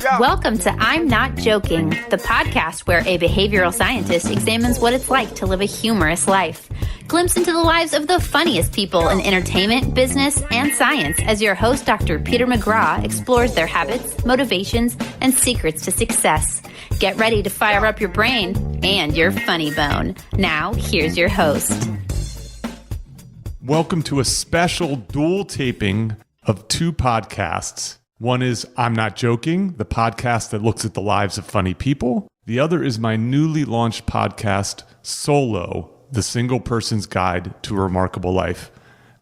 go. Welcome to I'm Not Joking, the podcast where a behavioral scientist examines what it's like to live a humorous life. Glimpse into the lives of the funniest people in entertainment, business, and science as your host, Dr. Peter McGraw, explores their habits, motivations, and secrets to success. Get ready to fire up your brain and your funny bone. Now, here's your host. Welcome to a special dual taping of two podcasts. One is I'm Not Joking, the podcast that looks at the lives of funny people. The other is my newly launched podcast, Solo, the single person's guide to a remarkable life.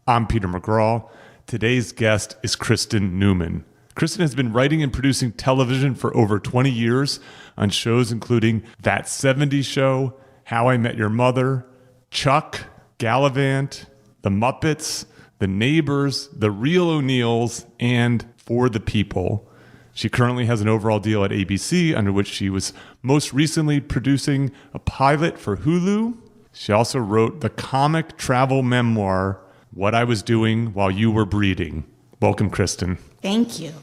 I'm Peter McGraw. Today's guest is Kristin Newman. Kristin has been writing and producing television for over 20 years on shows including That 70s Show, How I Met Your Mother, Chuck, Gallivant, The Muppets, The Neighbors, The Real O'Neills, and For the People. She currently has an overall deal at ABC, under which she was most recently producing a pilot for Hulu. She also wrote the comic travel memoir, What I Was Doing While You Were Breeding. Welcome, Kristin. Thank you.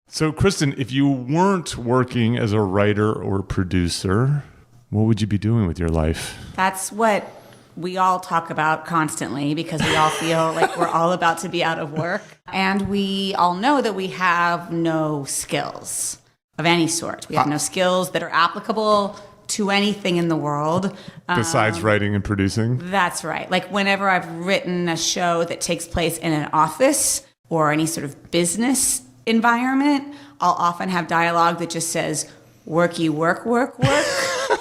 So, Kristin, if you weren't working as a writer or producer, what would you be doing with your life? That's what we all talk about constantly because we all feel like we're all about to be out of work. And we all know that we have no skills of any sort. We have no skills that are applicable to anything in the world. Besides writing and producing? That's right. Like whenever I've written a show that takes place in an office or any sort of business environment, I'll often have dialogue that just says, worky, work, work, work.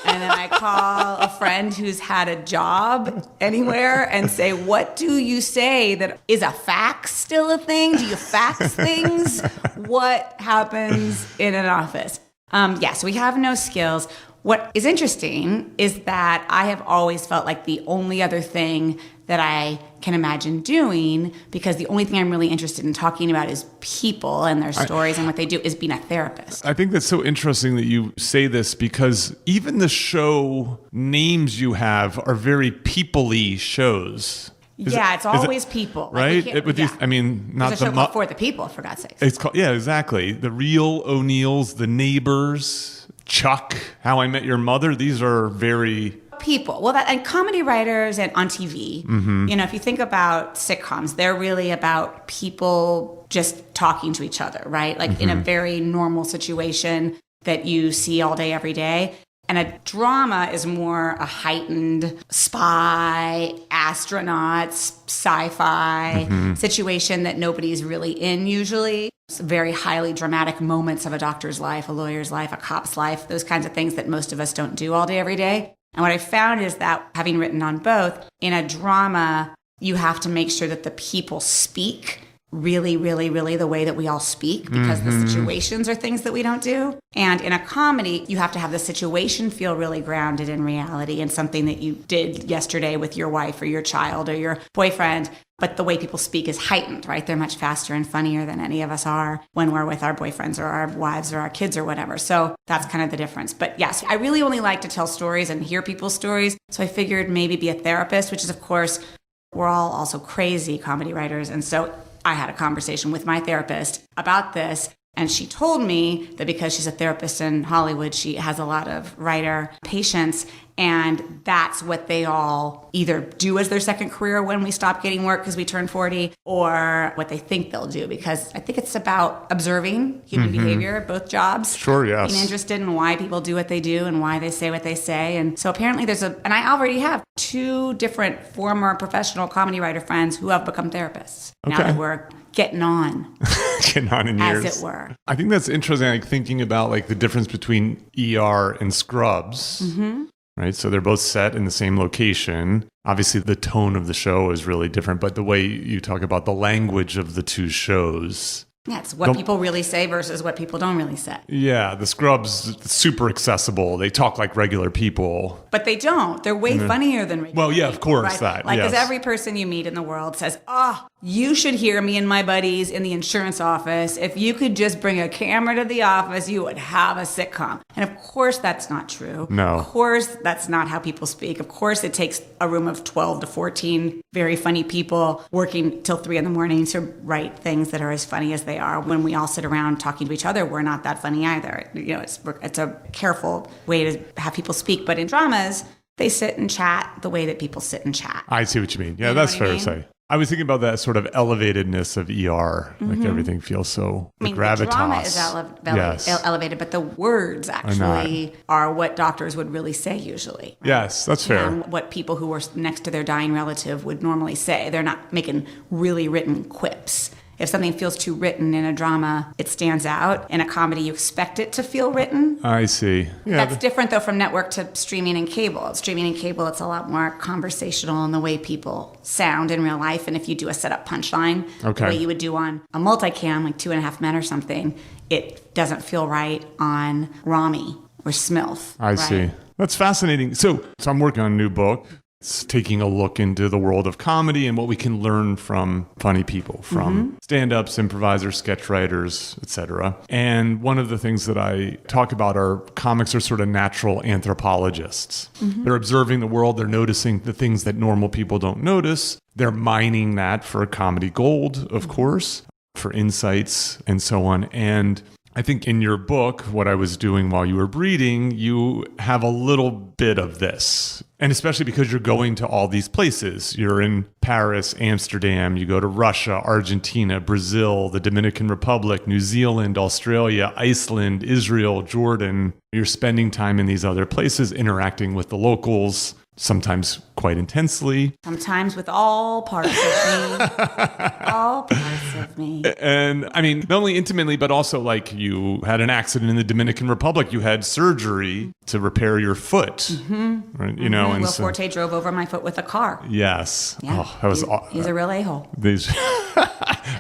And then I call a friend who's had a job anywhere and say, what do you say? That is a fax still a thing? Do you fax things? What happens in an office? So we have no skills. What is interesting is that I have always felt like the only other thing that I can imagine doing, because the only thing I'm really interested in talking about is people and their stories and what they do, is being a therapist. I think that's so interesting that you say this, because even the show names you have are very people-y shows. It's always people. Right? Like Not There's a show called For the People, for God's sake. It's called, exactly. The Real O'Neills, The Neighbors, Chuck, How I Met Your Mother. These are very people. Well, and comedy writers and on TV, if you think about sitcoms, they're really about people just talking to each other, right? Like in a very normal situation that you see all day, every day. And a drama is more a heightened spy, astronauts, sci-fi situation that nobody's really in usually. It's very highly dramatic moments of a doctor's life, a lawyer's life, a cop's life, those kinds of things that most of us don't do all day, every day. And what I found is that, having written on both, in a drama, you have to make sure that the people speak really, really, really the way that we all speak, because the situations are things that we don't do. And in a comedy, you have to have the situation feel really grounded in reality and something that you did yesterday with your wife or your child or your boyfriend. But the way people speak is heightened, right? They're much faster and funnier than any of us are when we're with our boyfriends or our wives or our kids or whatever. So that's kind of the difference. But yes, I really only like to tell stories and hear people's stories. So I figured maybe be a therapist, which is, of course, we're all also crazy comedy writers. And so I had a conversation with my therapist about this. And she told me that because she's a therapist in Hollywood, she has a lot of writer patients. And that's what they all either do as their second career when we stop getting work because we turn 40, or what they think they'll do. Because I think it's about observing human behavior, both jobs. Sure, yes. Being interested in why people do what they do and why they say what they say. And so apparently and I already have 2 different former professional comedy writer friends who have become therapists. Now that we're getting on. Getting on in years. As it were. I think that's interesting, like thinking about like the difference between ER and Scrubs. Right? So they're both set in the same location. Obviously, the tone of the show is really different, but the way you talk about the language of the two shows. Yeah, it's what people really say versus what people don't really say. Yeah, the Scrubs, super accessible. They talk like regular people. But they don't. They're way funnier than regular Well, yeah, of course, people, right? that. Like, because every person you meet in the world says, You should hear me and my buddies in the insurance office. If you could just bring a camera to the office, you would have a sitcom. And of course, that's not true. No. Of course, that's not how people speak. Of course, it takes a room of 12 to 14 very funny people working till 3 a.m. to write things that are as funny as they are. When we all sit around talking to each other, we're not that funny either. It's a careful way to have people speak. But in dramas, they sit and chat the way that people sit and chat. I see what you mean. Yeah, You know that's what fair I to mean? say. I was thinking about that sort of elevatedness of ER. Like everything feels so I mean, gravitas. the drama is elevated, but the words actually are what doctors would really say usually. Right? Yes, that's fair. And what people who were next to their dying relative would normally say. They're not making really written quips. If something feels too written in a drama, it stands out. In a comedy, you expect it to feel written. I see. Yeah, That's different, though, from network to streaming and cable. Streaming and cable, it's a lot more conversational in the way people sound in real life. And if you do a setup punchline, the way you would do on a multicam, like 2.5 Men or something, it doesn't feel right on Rami or Smilf. I see. That's fascinating. So I'm working on a new book. It's taking a look into the world of comedy and what we can learn from funny people, from stand-ups, improvisers, sketch writers, etc. And one of the things that I talk about are comics are sort of natural anthropologists. They're observing the world. They're noticing the things that normal people don't notice. They're mining that for comedy gold, of course, for insights and so on. And I think in your book, what I was doing while you were reading, you have a little bit of this. And especially because you're going to all these places. You're in Paris, Amsterdam, you go to Russia, Argentina, Brazil, the Dominican Republic, New Zealand, Australia, Iceland, Israel, Jordan. You're spending time in these other places, interacting with the locals, sometimes quite intensely. Sometimes with all parts of me. All parts of me. And I mean, not only intimately, but also like you had an accident in the Dominican Republic. You had surgery to repair your foot. Right? You know, and Will Forte drove over my foot with a car. Yes. Yeah. Oh, that was He's a real a-hole. These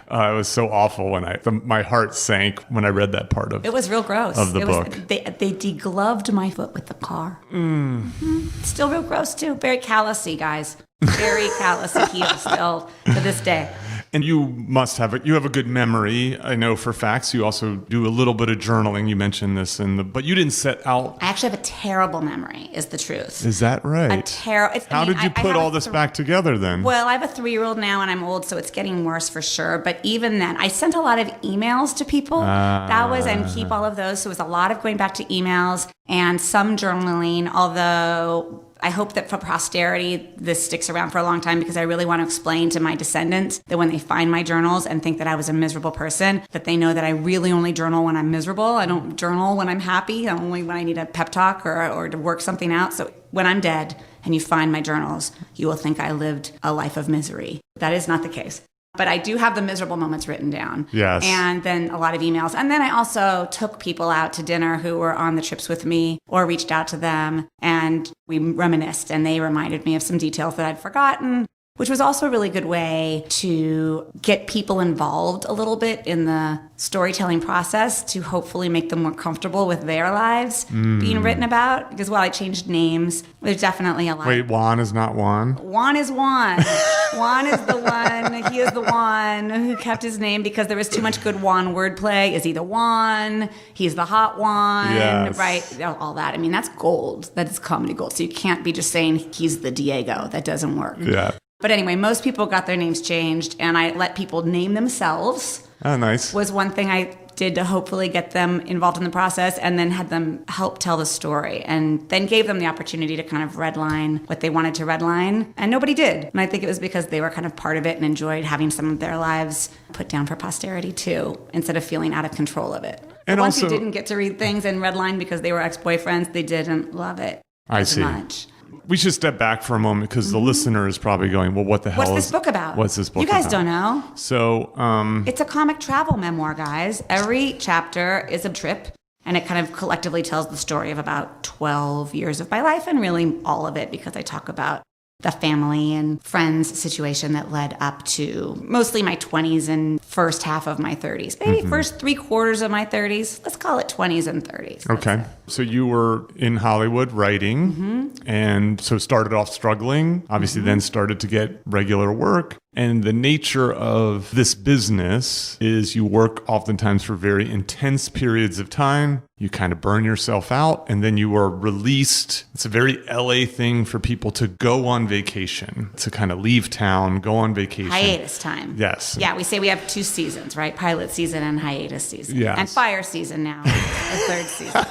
it was so awful when my heart sank when I read that part of it. Was real gross. Of the book. They degloved my foot with the car. Still real gross too. Very callousy, guys. Very callousy heel still to this day. And you have a good memory. I know for facts. You also do a little bit of journaling. You mentioned this but you didn't set out. I actually have a terrible memory, is the truth. Is that right? How did you put all this back together then? Well, I have a 3-year-old now and I'm old, so it's getting worse for sure. But even then, I sent a lot of emails to people. And keep all of those. So it was a lot of going back to emails and some journaling, although I hope that for posterity, this sticks around for a long time because I really want to explain to my descendants that when they find my journals and think that I was a miserable person, that they know that I really only journal when I'm miserable. I don't journal when I'm happy, only when I need a pep talk or to work something out. So when I'm dead and you find my journals, you will think I lived a life of misery. That is not the case. But I do have the miserable moments written down. Yes. And then a lot of emails. And then I also took people out to dinner who were on the trips with me or reached out to them. And we reminisced and they reminded me of some details that I'd forgotten, which was also a really good way to get people involved a little bit in the storytelling process to hopefully make them more comfortable with their lives being written about. Because while I changed names, there's definitely a lot. Wait, Juan is not Juan? Juan is Juan. Juan is the one. He is the one who kept his name because there was too much good Juan wordplay. Is he the one? He's the hot one. Yes. Right? All that. I mean, that's gold. That is comedy gold. So you can't be just saying he's the Diego. That doesn't work. Yeah. But anyway, most people got their names changed, and I let people name themselves. Oh, nice. Was one thing I did to hopefully get them involved in the process, and then had them help tell the story, and then gave them the opportunity to kind of redline what they wanted to redline, and nobody did. And I think it was because they were kind of part of it and enjoyed having some of their lives put down for posterity too, instead of feeling out of control of it. And once you didn't get to read things and redline because they were ex-boyfriends, they didn't love it as much. We should step back for a moment because the listener is probably going, well, what the hell What's this book about? What's this book about? You guys about? don't know. So, it's a comic travel memoir, guys. Every chapter is a trip, and it kind of collectively tells the story of about 12 years of my life, and really all of it because I talk about the family and friends situation that led up to mostly my 20s and first half of my 30s, maybe first 3/4 of my 30s. Let's call it 20s and 30s. Okay. So you were in Hollywood writing, and so started off struggling, obviously then started to get regular work. And the nature of this business is you work oftentimes for very intense periods of time. You kind of burn yourself out, and then you are released. It's a very LA thing for people to go on vacation, to kind of leave town, go on vacation. Hiatus time. Yes. Yeah, we say we have 2 seasons, right? Pilot season and hiatus season. Yes. And fire season now, the 3rd season.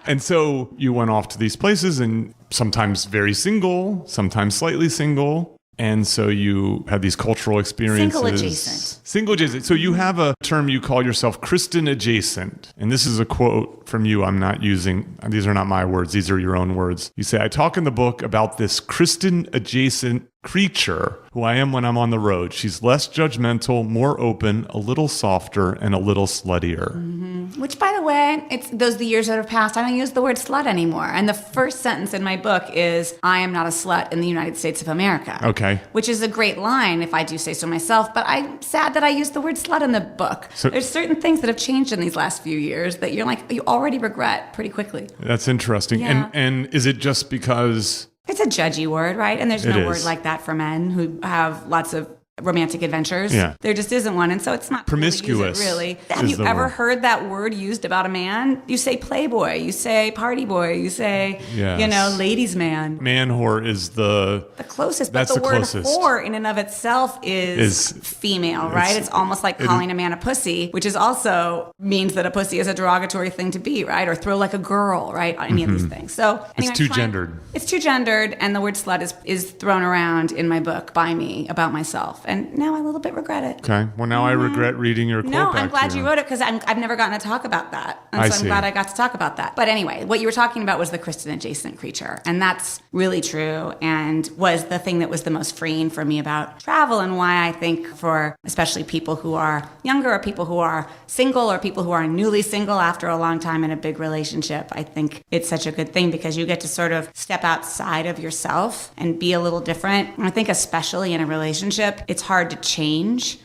And so you went off to these places, and sometimes very single, sometimes slightly single. And so you had these cultural experiences. Single adjacent. Single adjacent. So you have a term, you call yourself Kristin adjacent. And this is a quote from you I'm not using. These are not my words. These are your own words. You say, I talk in the book about this Kristin adjacent creature who I am when I'm on the road. She's less judgmental, more open, a little softer, and a little sluttier. Which, by the way, it's those the years that have passed. I don't use the word slut anymore. And the first sentence in my book is, I am not a slut in the United States of America. Okay. Which is a great line, if I do say so myself. But I'm sad that I used the word slut in the book. So, there's certain things that have changed in these last few years that you're like, you already regret pretty quickly. That's interesting. Yeah. And is it just because... It's a judgy word, right? And there's no It word is. like that for men who have lots of romantic adventures. Yeah. There just isn't one. And so it's not Promiscuous really. Have is you the ever word. heard that word used about a man? You say playboy, you say party boy, you say, Yes. ladies man. Man whore is the Closest, That's but the the word closest. whore in and of itself is female, right? It's almost like calling a man a pussy, which is also means that a pussy is a derogatory thing to be, right? Or throw like a girl, right? Any of these things. So anyway, too gendered. It's too gendered, and the word slut is thrown around in my book by me about myself, and now I a little bit regret it. Okay. Well, now I regret reading your quote. No, I'm back glad to you wrote it because I've never gotten to talk about that. And I so I'm see. glad I got to talk about that. But anyway, what you were talking about was the Kristin adjacent creature. And that's really true and was the thing that was the most freeing for me about travel and why I think for especially people who are younger or people who are single or people who are newly single after a long time in a big relationship, I think it's such a good thing because you get to sort of step outside of yourself and be a little different. And I think especially in a relationship, it's hard to change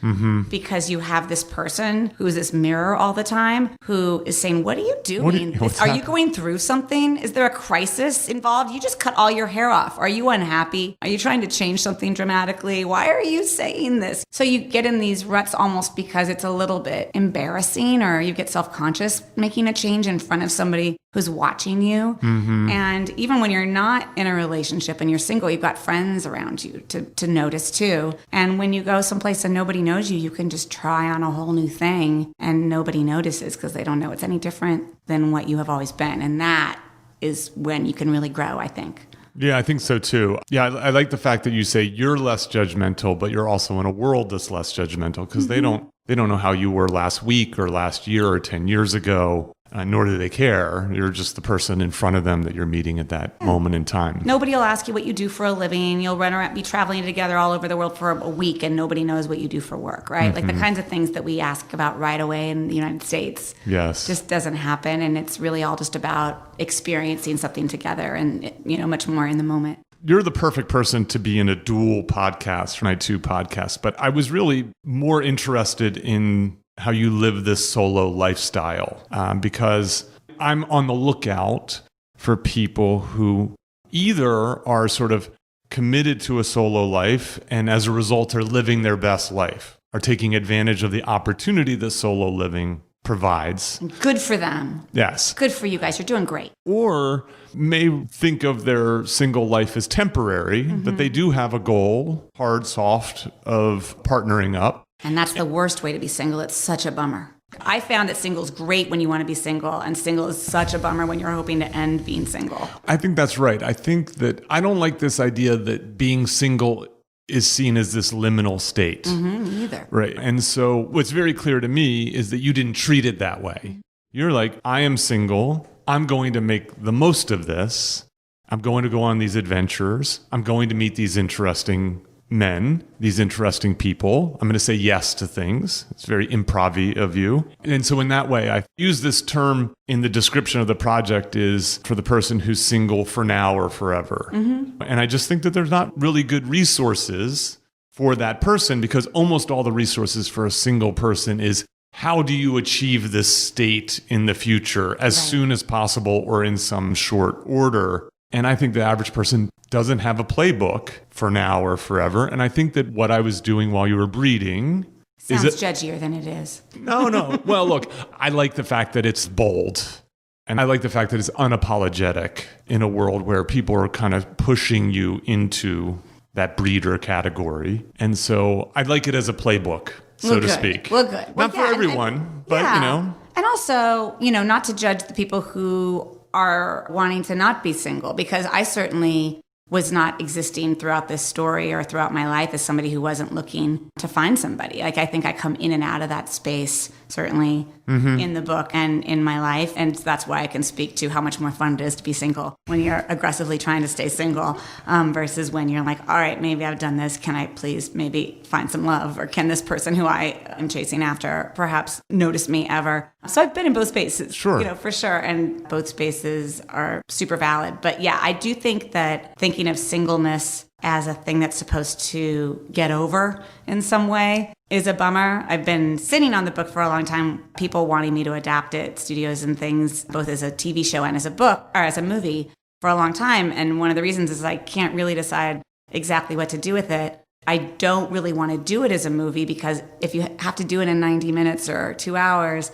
because you have this person who is this mirror all the time who is saying, what are you doing? what's Are you happening? going through something? Is there a crisis involved? You just cut all your hair off. Are you unhappy? Are you trying to change something dramatically? Why are you saying this? So you get in these ruts almost because it's a little bit embarrassing or you get self-conscious making a change in front of somebody who's watching you. And even when you're not in a relationship and you're single, you've got friends around you to notice too. And when you go someplace and nobody knows you, you can just try on a whole new thing and nobody notices because they don't know it's any different than what you have always been. And that is when you can really grow, I think. Yeah, I think so too. Yeah, I like the fact that you say you're less judgmental, but you're also in a world that's less judgmental because they don't know how you were last week or last year or 10 years ago. Nor do they care. You're just the person in front of them that you're meeting at that moment in time. Nobody will ask you what you do for a living. You'll run around, be traveling together all over the world for a week, and nobody knows what you do for work, right? Like the kinds of things that we ask about right away in the United States. Yes. Just doesn't happen, and it's really all just about experiencing something together and, much more in the moment. You're the perfect person to be in a dual podcast, my 2 podcasts. But I was really more interested in how you live this solo lifestyle because I'm on the lookout for people who either are sort of committed to a solo life and as a result are living their best life, are taking advantage of the opportunity that solo living provides. Good for them. Yes. Good for you guys. You're doing great. Or may think of their single life as temporary, that they do have a goal, hard, soft, of partnering up. And that's the worst way to be single. It's such a bummer. I found that single's great when you want to be single, and single is such a bummer when you're hoping to end being single. I think that's right. I think that I don't like this idea that being single is seen as this liminal state. Me either. Right. And so what's very clear to me is that you didn't treat it that way. You're like, I am single. I'm going to make the most of this. I'm going to go on these adventures. I'm going to meet these interesting men, these interesting people. I'm going to say yes to things. It's very improv-y of you. And so in that way, I use this term in the description of the project is for the person who's single for now or forever. And I just think that there's not really good resources for that person, because almost all the resources for a single person is how do you achieve this state in the future as soon as possible or in some short order. And I think the average person doesn't have a playbook for now or forever. And I think that what I was doing while you were breeding sounds judgier than it is. No. Well, look, I like the fact that it's bold. And I like the fact that it's unapologetic in a world where people are kind of pushing you into that breeder category. And so I like it as a playbook, so to speak. Well, good. Not for everyone, but, And also, not to judge the people who are wanting to not be single, because I certainly was not existing throughout this story or throughout my life as somebody who wasn't looking to find somebody. Like, I think I come in and out of that space, certainly in the book and in my life. And that's why I can speak to how much more fun it is to be single when you're aggressively trying to stay single versus when you're like, all right, maybe I've done this. Can I please maybe find some love? Or can this person who I am chasing after perhaps notice me ever? So I've been in both spaces, for sure. And both spaces are super valid. But yeah, I do think that thinking of singleness as a thing that's supposed to get over in some way is a bummer. I've been sitting on the book for a long time, people wanting me to adapt it, studios and things, both as a TV show and as a book or as a movie for a long time. And one of the reasons is I can't really decide exactly what to do with it. I don't really want to do it as a movie because if you have to do it in 90 minutes or 2 hours,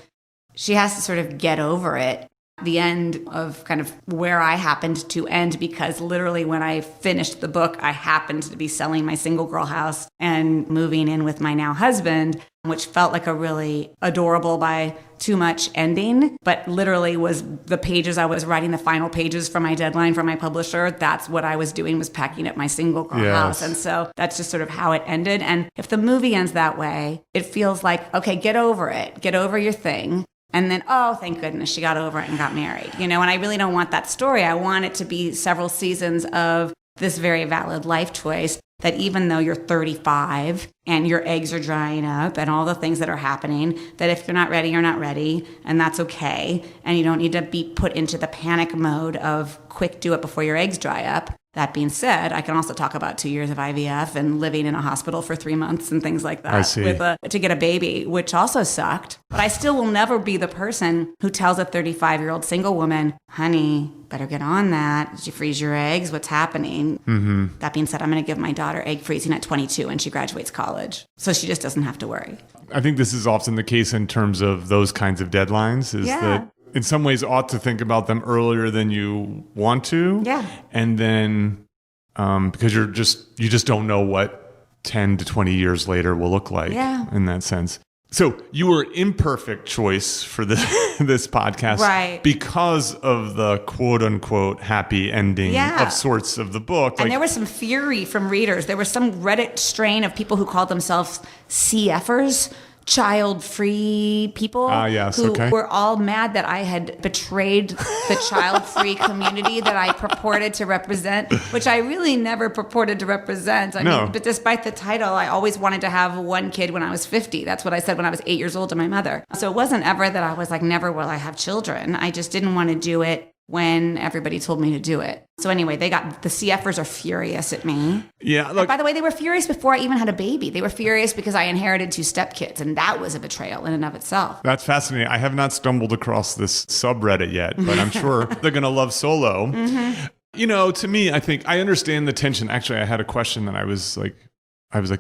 she has to sort of get over it. The end of kind of where I happened to end, because literally when I finished the book, I happened to be selling my single girl house and moving in with my now husband, which felt like a really adorable by too much ending, but literally was the pages I was writing, the final pages for my deadline for my publisher. That's what I was doing, was packing up my single girl house. And so that's just sort of how it ended. And if the movie ends that way, it feels like, okay, get over it, get over your thing. And then, oh, thank goodness she got over it and got married. And I really don't want that story. I want it to be several seasons of this very valid life choice that even though you're 35 and your eggs are drying up and all the things that are happening, that if you're not ready, you're not ready, and that's okay. And you don't need to be put into the panic mode of quick, do it before your eggs dry up. That being said, I can also talk about 2 years of IVF and living in a hospital for 3 months and things like that to get a baby, which also sucked. But I still will never be the person who tells a 35-year-old single woman, honey, better get on that. Did you freeze your eggs? What's happening? Mm-hmm. That being said, I'm going to give my daughter egg freezing at 22 when she graduates college. So she just doesn't have to worry. I think this is often the case in terms of those kinds of deadlines, is that in some ways ought to think about them earlier than you want to. Yeah. And then because you just don't know what 10 to 20 years later will look like in that sense. So you were imperfect choice for this podcast because of the quote unquote happy ending of sorts of the book. And there was some fury from readers. There was some Reddit strain of people who called themselves CFers, child-free people who were all mad that I had betrayed the child-free community that I purported to represent, which I really never purported to represent. I mean, but despite the title, I always wanted to have one kid when I was 50. That's what I said when I was 8 years old to my mother. So it wasn't ever that I was like, never will I have children. I just didn't want to do it when everybody told me to do it. So anyway, the CFers are furious at me. Yeah. Look, and by the way, they were furious before I even had a baby. They were furious because I inherited 2 stepkids, and that was a betrayal in and of itself. That's fascinating. I have not stumbled across this subreddit yet, but I'm sure they're going to love Solo. Mm-hmm. To me, I think I understand the tension. Actually, I had a question that I was like,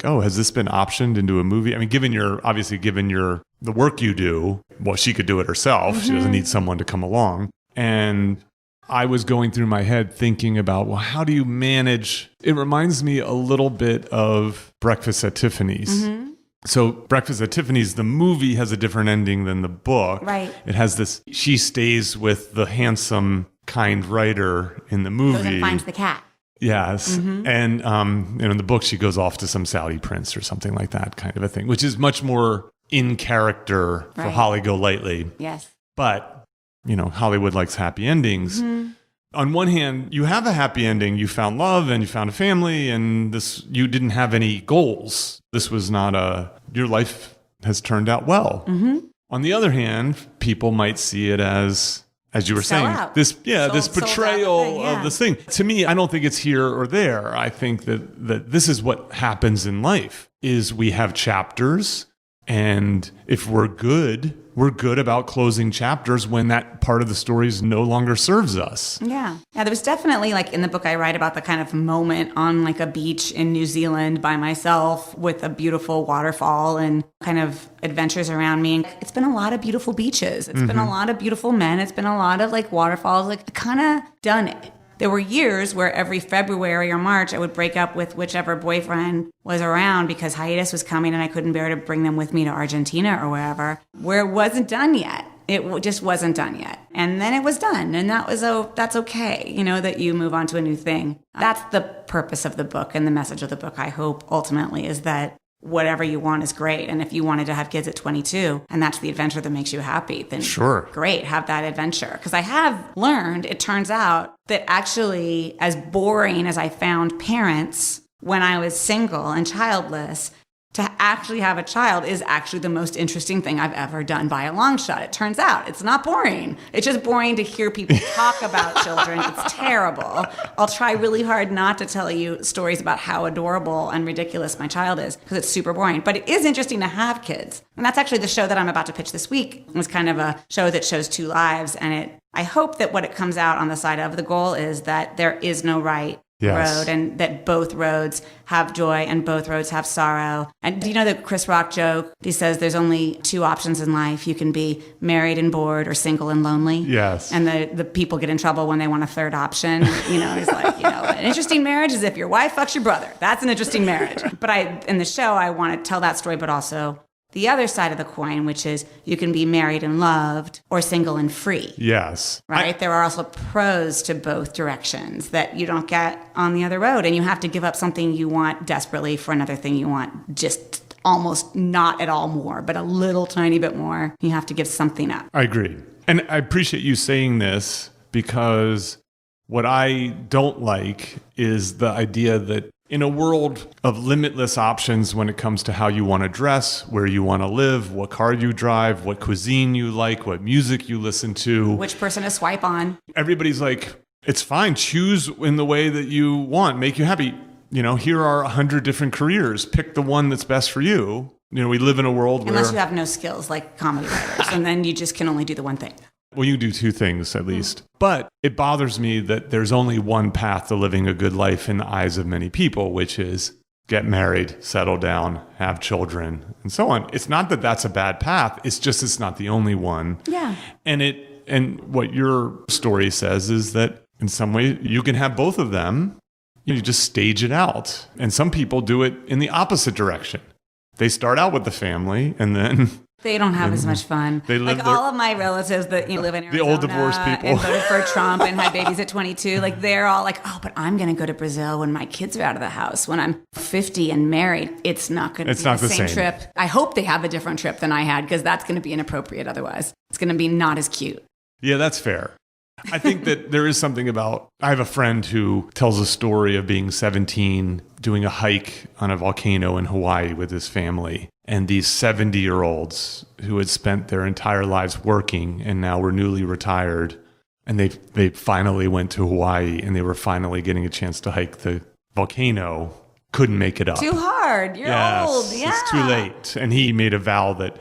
oh, has this been optioned into a movie? I mean, given the work you do, well, she could do it herself. Mm-hmm. She doesn't need someone to come along. And I was going through my head thinking about, well, how do you manage? It reminds me a little bit of Breakfast at Tiffany's. Mm-hmm. So Breakfast at Tiffany's, the movie has a different ending than the book. Right. It has this, she stays with the handsome, kind writer in the movie. Goes and finds the cat. Yes. Mm-hmm. And in the book, she goes off to some Saudi prince or something like that kind of a thing, which is much more in character for Holly Golightly. Yes. But Hollywood likes happy endings. Mm-hmm. On one hand, you have a happy ending. You found love and you found a family, and you didn't have any goals. This was not your life has turned out well. Mm-hmm. On the other hand, people might see it as as you were Sell saying, out. this Sold out the betrayal thing, yeah. of this thing. To me, I don't think it's here or there. I think that this is what happens in life, is we have chapters, and if we're good about closing chapters when that part of the story no longer serves us. Yeah. Yeah, there was definitely, like, in the book I write about the kind of moment on, like, a beach in New Zealand by myself with a beautiful waterfall and kind of adventures around me. It's been a lot of beautiful beaches. It's been a lot of beautiful men. It's been a lot of, like, waterfalls. Like, I kind of done it. There were years where every February or March I would break up with whichever boyfriend was around because hiatus was coming and I couldn't bear to bring them with me to Argentina or wherever, where it wasn't done yet. It just wasn't done yet. And then it was done. And that's okay, that you move on to a new thing. That's the purpose of the book, and the message of the book, I hope, ultimately, is that whatever you want is great. And if you wanted to have kids at 22 and that's the adventure that makes you happy, then sure, great, have that adventure. Because I have learned, it turns out, that actually, as boring as I found parents when I was single and childless, to actually have a child is actually the most interesting thing I've ever done by a long shot. It turns out it's not boring. It's just boring to hear people talk about children. It's terrible. I'll try really hard not to tell you stories about how adorable and ridiculous my child is because it's super boring. But it is interesting to have kids. And that's actually the show that I'm about to pitch this week. It's kind of a show that shows two lives. And I hope that what it comes out on the side of the goal is that there is no right road, and that both roads have joy and both roads have sorrow. And do you know the Chris Rock joke? He says there's only two options in life. You can be married and bored or single and lonely. Yes. And the people get in trouble when they want a third option. He's like, an interesting marriage is if your wife fucks your brother. That's an interesting marriage. But in the show, I want to tell that story, but also the other side of the coin, which is you can be married and loved or single and free. Yes. Right? There are also pros to both directions that you don't get on the other road. And you have to give up something you want desperately for another thing you want just almost not at all more, but a little tiny bit more. You have to give something up. I agree. And I appreciate you saying this because what I don't like is the idea that in a world of limitless options when it comes to how you want to dress, where you want to live, what car you drive, what cuisine you like, what music you listen to, which person to swipe on. Everybody's like, it's fine. Choose in the way that you want. Make you happy. Here are 100 different careers. Pick the one that's best for you. We live in a world where... Unless you have no skills like comedy writers, and then you just can only do the one thing. Well, you do two things at least. But it bothers me that there's only one path to living a good life in the eyes of many people, which is get married, settle down, have children, and so on. It's not that that's a bad path. It's just it's not the only one. Yeah. And what your story says is that in some way you can have both of them. You just stage it out. And some people do it in the opposite direction. They start out with the family and then... They don't have as much fun. All of my relatives that live in Arizona, the old divorced people, and voted for Trump and had babies at 22, they're all like, oh, but I'm going to go to Brazil when my kids are out of the house. When I'm 50 and married, it's not going to be the same trip. I hope they have a different trip than I had because that's going to be inappropriate otherwise. It's going to be not as cute. Yeah, that's fair. I think that there is something about... I have a friend who tells a story of being 17, doing a hike on a volcano in Hawaii with his family. And these 70-year-olds who had spent their entire lives working and now were newly retired, and they finally went to Hawaii and they were finally getting a chance to hike the volcano, couldn't make it up. Too hard. You're old. Yeah. It's too late. And he made a vow that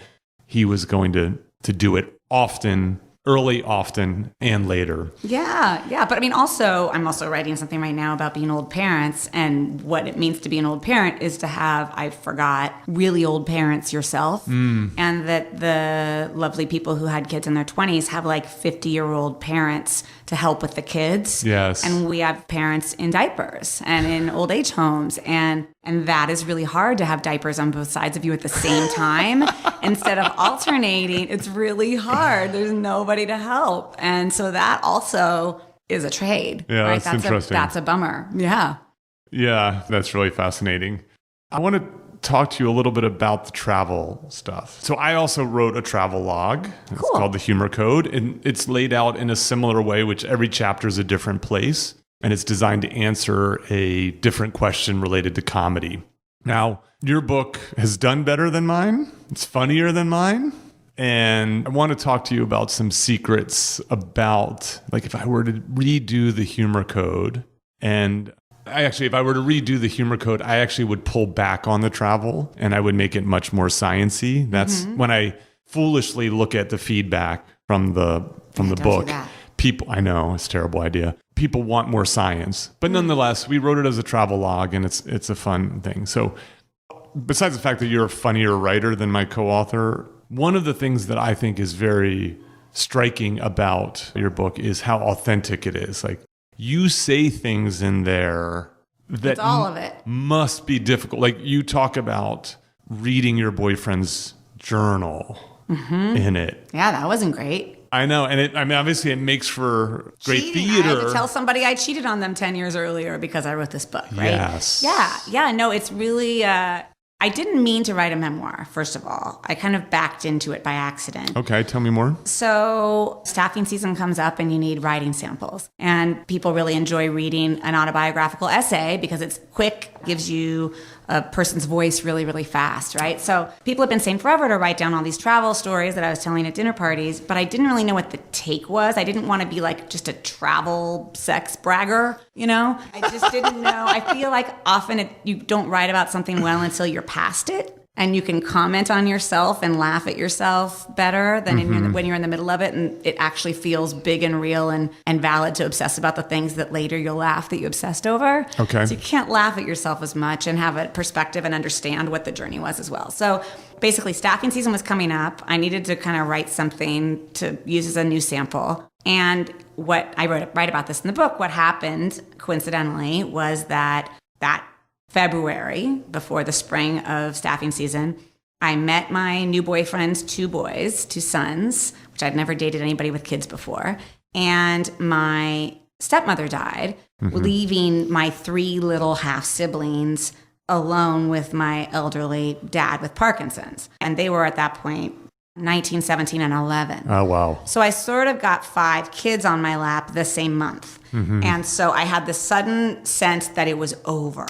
he was going to do it often, early, often, and later. Yeah. But I'm also writing something right now about being old parents, and what it means to be an old parent is to have, I forgot, really old parents yourself. And that the lovely people who had kids in their 20s have 50-year-old parents to help with the kids. Yes. And we have parents in diapers and in old age homes. And that is really hard to have diapers on both sides of you at the same time. Instead of alternating, it's really hard. There's nobody to help. And so that also is a trade. Yeah, right? that's interesting. That's a bummer. Yeah. Yeah, that's really fascinating. I want to talk to you a little bit about the travel stuff. So I also wrote a travel log. It's called The Humor Code. And it's laid out in a similar way, which every chapter is a different place. And it's designed to answer a different question related to comedy. Now, your book has done better than mine. It's funnier than mine. And I want to talk to you about some secrets about, like, if I were to redo the humor code. And if I were to redo the humor code, I actually would pull back on the travel and I would make it much more science-y. That's when I foolishly look at the feedback from the book. People, I know, it's a terrible idea. People want more science. But nonetheless, we wrote it as a travel log and it's a fun thing. So besides the fact that you're a funnier writer than my co-author, one of the things that I think is very striking about your book is how authentic it is. Like, you say things in there that all of it must be difficult. Like, you talk about reading your boyfriend's journal in it. Yeah, that wasn't great. I know. And obviously it makes for great theater. I had to tell somebody I cheated on them 10 years earlier because I wrote this book, right? Yes. Yeah. No, it's really, I didn't mean to write a memoir, first of all. I kind of backed into it by accident. Okay, tell me more. So staffing season comes up and you need writing samples. And people really enjoy reading an autobiographical essay because it's quick, gives you a person's voice really, really fast, right? So people have been saying forever to write down all these travel stories that I was telling at dinner parties, but I didn't really know what the take was. I didn't want to be like just a travel sex bragger, you know? I just didn't know. I feel like often you don't write about something well until you're past it. And you can comment on yourself and laugh at yourself better than when you're in the middle of it. And it actually feels big and real and valid to obsess about the things that later you'll laugh that you obsessed over. Okay. So you can't laugh at yourself as much and have a perspective and understand what the journey was as well. So basically, staffing season was coming up. I needed to kind of write something to use as a new sample. And what I write about this in the book, what happened, coincidentally, was that February, before the spring of staffing season, I met my new boyfriend's two sons, which I'd never dated anybody with kids before. And my stepmother died, leaving my three little half-siblings alone with my elderly dad with Parkinson's. And they were at that point 19, 17, and 11. Oh, wow. So I sort of got 5 kids on my lap the same month. And so I had the sudden sense that it was over.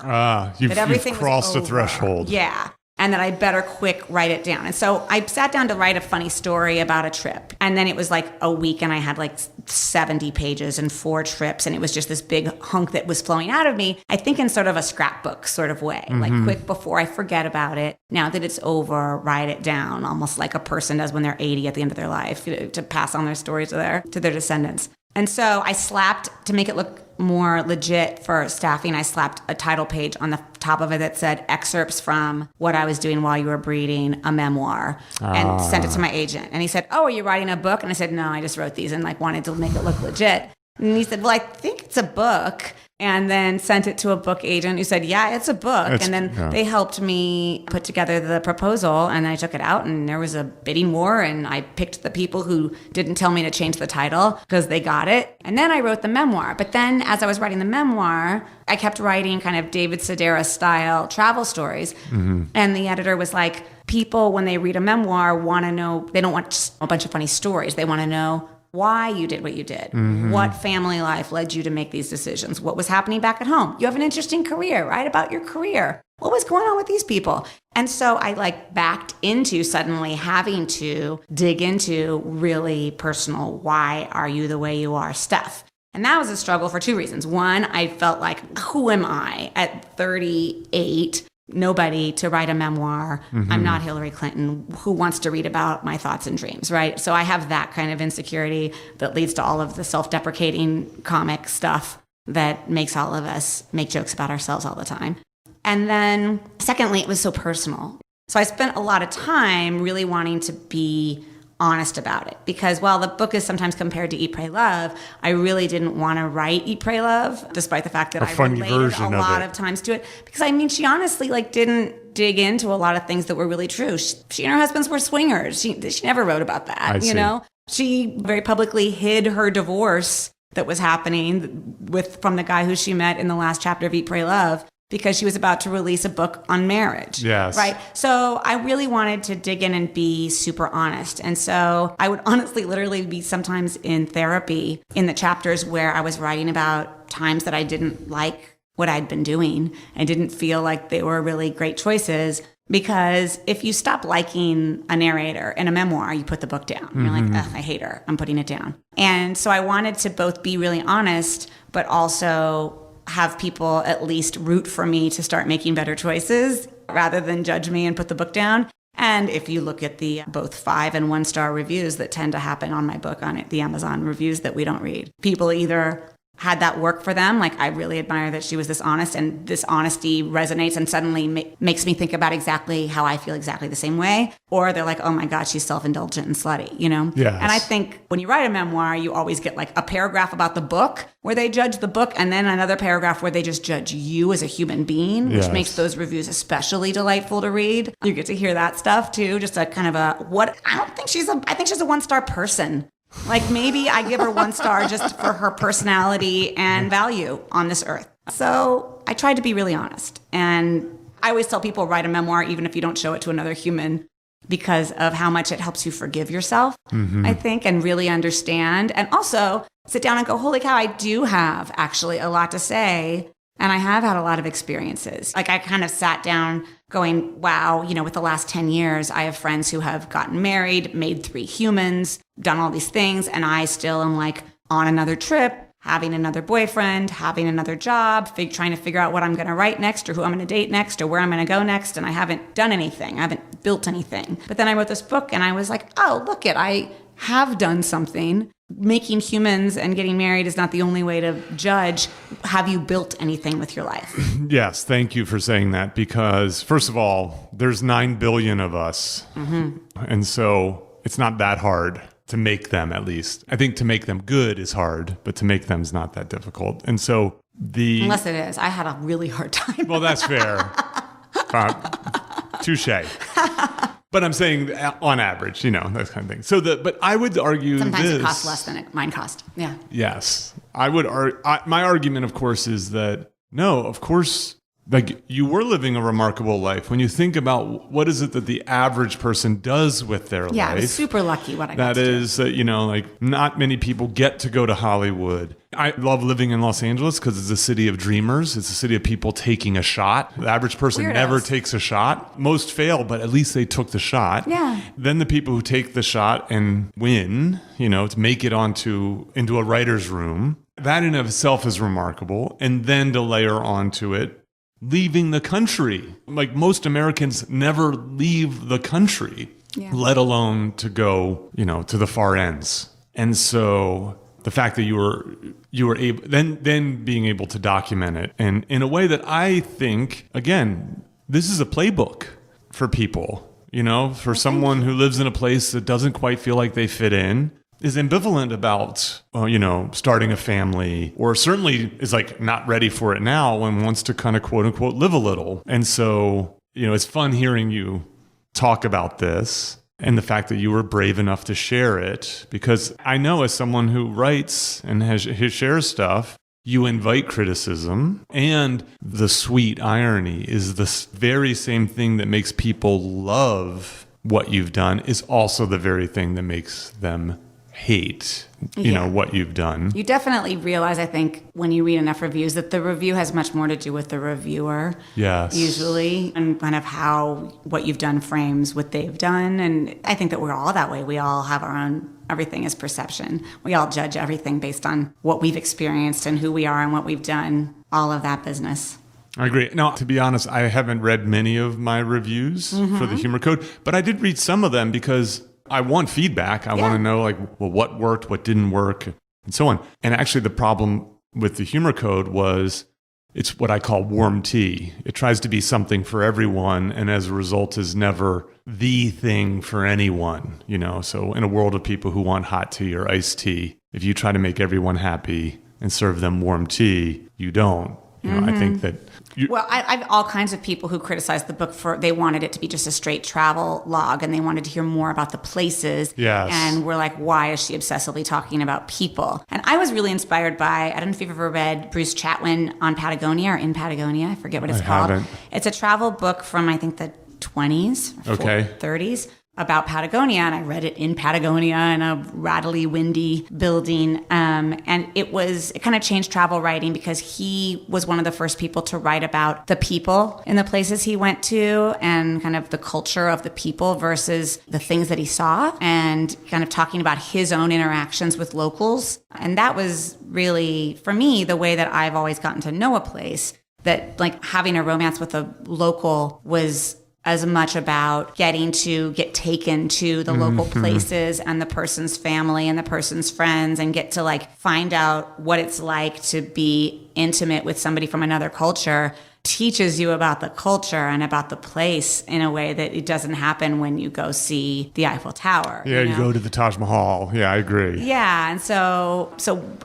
You've crossed a threshold. Yeah. And that I better quick write it down. And so I sat down to write a funny story about a trip. And then it was like a week and I had like 70 pages and 4 trips. And it was just this big hunk that was flowing out of me, I think in sort of a scrapbook sort of way. Like quick before I forget about it. Now that it's over, write it down, almost like a person does when they're 80 at the end of their life, to pass on their story to their descendants. And so I slapped, to make it look more legit for staffing, I slapped a title page on the top of it that said excerpts from What I Was Doing While You Were Breeding, a memoir, and sent it to my agent. And he said, "Oh, are you writing a book?" And I said, "No, I just wrote these," and like wanted to make it look legit. And he said, "Well, I think it's a book." And then sent it to a book agent who said, "Yeah, it's a book." And then they helped me put together the proposal, and I took it out, and there was a bidding war, and I picked the people who didn't tell me to change the title because they got it. And then I wrote the memoir. But then as I was writing the memoir, I kept writing kind of David Sedaris style travel stories. And the editor was like, people, when they read a memoir, want to know, they don't want just a bunch of funny stories. They want to know why you did what you did, what family life led you to make these decisions, what was happening back at home. You have an interesting career, write about your career. What was going on with these people? And so I like backed into suddenly having to dig into really personal, why are you the way you are stuff. And that was a struggle for 2 reasons. One, I felt like, who am I at 38? Nobody to write a memoir. I'm not Hillary Clinton. Who wants to read about my thoughts and dreams, right? So I have that kind of insecurity that leads to all of the self-deprecating comic stuff that makes all of us make jokes about ourselves all the time. And then secondly, it was so personal. So I spent a lot of time really wanting to be honest about it, because while the book is sometimes compared to Eat, Pray, Love, I really didn't want to write Eat, Pray, Love, despite the fact that I related a lot of times to it. Because I mean, she honestly didn't dig into a lot of things that were really true. She and her husbands were swingers. She never wrote about that, you know? She very publicly hid her divorce that was happening from the guy who she met in the last chapter of Eat, Pray, Love, because she was about to release a book on marriage. Yes. Right? So I really wanted to dig in and be super honest. And so I would honestly literally be sometimes in therapy in the chapters where I was writing about times that I didn't like what I'd been doing. I didn't feel like they were really great choices. Because if you stop liking a narrator in a memoir, you put the book down. You're like, ugh, I hate her. I'm putting it down. And so I wanted to both be really honest, but also have people at least root for me to start making better choices rather than judge me and put the book down. And if you look at the both 5 and 1 star reviews that tend to happen on my book on it, the Amazon reviews that we don't read, people either had that work for them. Like, I really admire that she was this honest, and this honesty resonates and suddenly makes me think about exactly how I feel exactly the same way. Or they're like, oh my God, she's self-indulgent and slutty, you know? Yes. And I think when you write a memoir, you always get like a paragraph about the book where they judge the book, and then another paragraph where they just judge you as a human being, which makes those reviews especially delightful to read. You get to hear that stuff too. Just a kind of I think she's a 1-star person. Like, maybe I give her 1 star just for her personality and value on this earth. So I tried to be really honest. And I always tell people, write a memoir even if you don't show it to another human, because of how much it helps you forgive yourself, I think, and really understand. And also sit down and go, holy cow, I do have actually a lot to say. And I have had a lot of experiences. Like, I kind of sat down going, wow, you know, with the last 10 years, I have friends who have gotten married, made 3 humans, done all these things. And I still am like on another trip, having another boyfriend, having another job, trying to figure out what I'm going to write next, or who I'm going to date next, or where I'm going to go next. And I haven't done anything. I haven't built anything. But then I wrote this book and I was like, oh, look it, I have done something. Making humans and getting married is not the only way to judge. Have you built anything with your life? Yes, thank you for saying that, because first of all, there's 9 billion of us. And so it's not that hard to make them, at least. I think to make them good is hard, but to make them is not that difficult. And so Unless it is. I had a really hard time. Well, that's fair. Touche. But I'm saying on average, you know, that kind of thing. So but I would argue sometimes it costs less than mine cost. Yeah. Yes. I would my argument, of course, is that no, of course, like, you were living a remarkable life. When you think about what is it that the average person does with their life. Yeah, I was super lucky what I got to do. That is, you know, like, not many people get to go to Hollywood. I love living in Los Angeles because it's a city of dreamers. It's a city of people taking a shot. The average person never takes a shot. Most fail, but at least they took the shot. Yeah. Then the people who take the shot and win, you know, to make it into a writer's room, that in of itself is remarkable. And then to layer onto it, leaving the country. Like, most Americans never leave the country, let alone to go, you know, to the far ends. And so the fact that you were able, then being able to document it, and in a way that I think, again, this is a playbook for people, you know, for someone who lives in a place that doesn't quite feel like they fit in, is ambivalent about, you know, starting a family, or certainly is like not ready for it now and wants to kind of quote unquote live a little. And so, you know, it's fun hearing you talk about this and the fact that you were brave enough to share it, because I know, as someone who writes and shares stuff, you invite criticism, and the sweet irony is the very same thing that makes people love what you've done is also the very thing that makes them hate, you know, what you've done. You definitely realize, I think, when you read enough reviews, that the review has much more to do with the reviewer. Yes. Usually, and kind of how what you've done frames what they've done. And I think that we're all that way. We all have our own, everything is perception. We all judge everything based on what we've experienced and who we are and what we've done, all of that business. I agree. Now, to be honest, I haven't read many of my reviews for the Humor Code, but I did read some of them because I want feedback. I want to know, like, well, what worked, what didn't work, and so on. And actually, the problem with the Humor Code was it's what I call warm tea. It tries to be something for everyone, and as a result is never the thing for anyone, you know? So in a world of people who want hot tea or iced tea, if you try to make everyone happy and serve them warm tea, you don't. You know, I think that... Well, I've all kinds of people who criticized the book for, they wanted it to be just a straight travel log, and they wanted to hear more about the places. Yes. And we're like, why is she obsessively talking about people? And I was really inspired by, I don't know if you've ever read Bruce Chatwin on Patagonia or In Patagonia. I forget what it's called. Haven't. It's a travel book from, I think, the 20s or 30s. about Patagonia, and I read it in Patagonia in a rattly, windy building. And it kind of changed travel writing because he was one of the first people to write about the people in the places he went to and kind of the culture of the people versus the things that he saw, and kind of talking about his own interactions with locals. And that was really, for me, the way that I've always gotten to know a place, that like having a romance with a local was as much about getting to get taken to the local places and the person's family and the person's friends and get to like find out what it's like to be intimate with somebody from another culture teaches you about the culture and about the place in a way that it doesn't happen when you go see the Eiffel Tower. Yeah, you go to the Taj Mahal. Yeah, I agree. Yeah, and so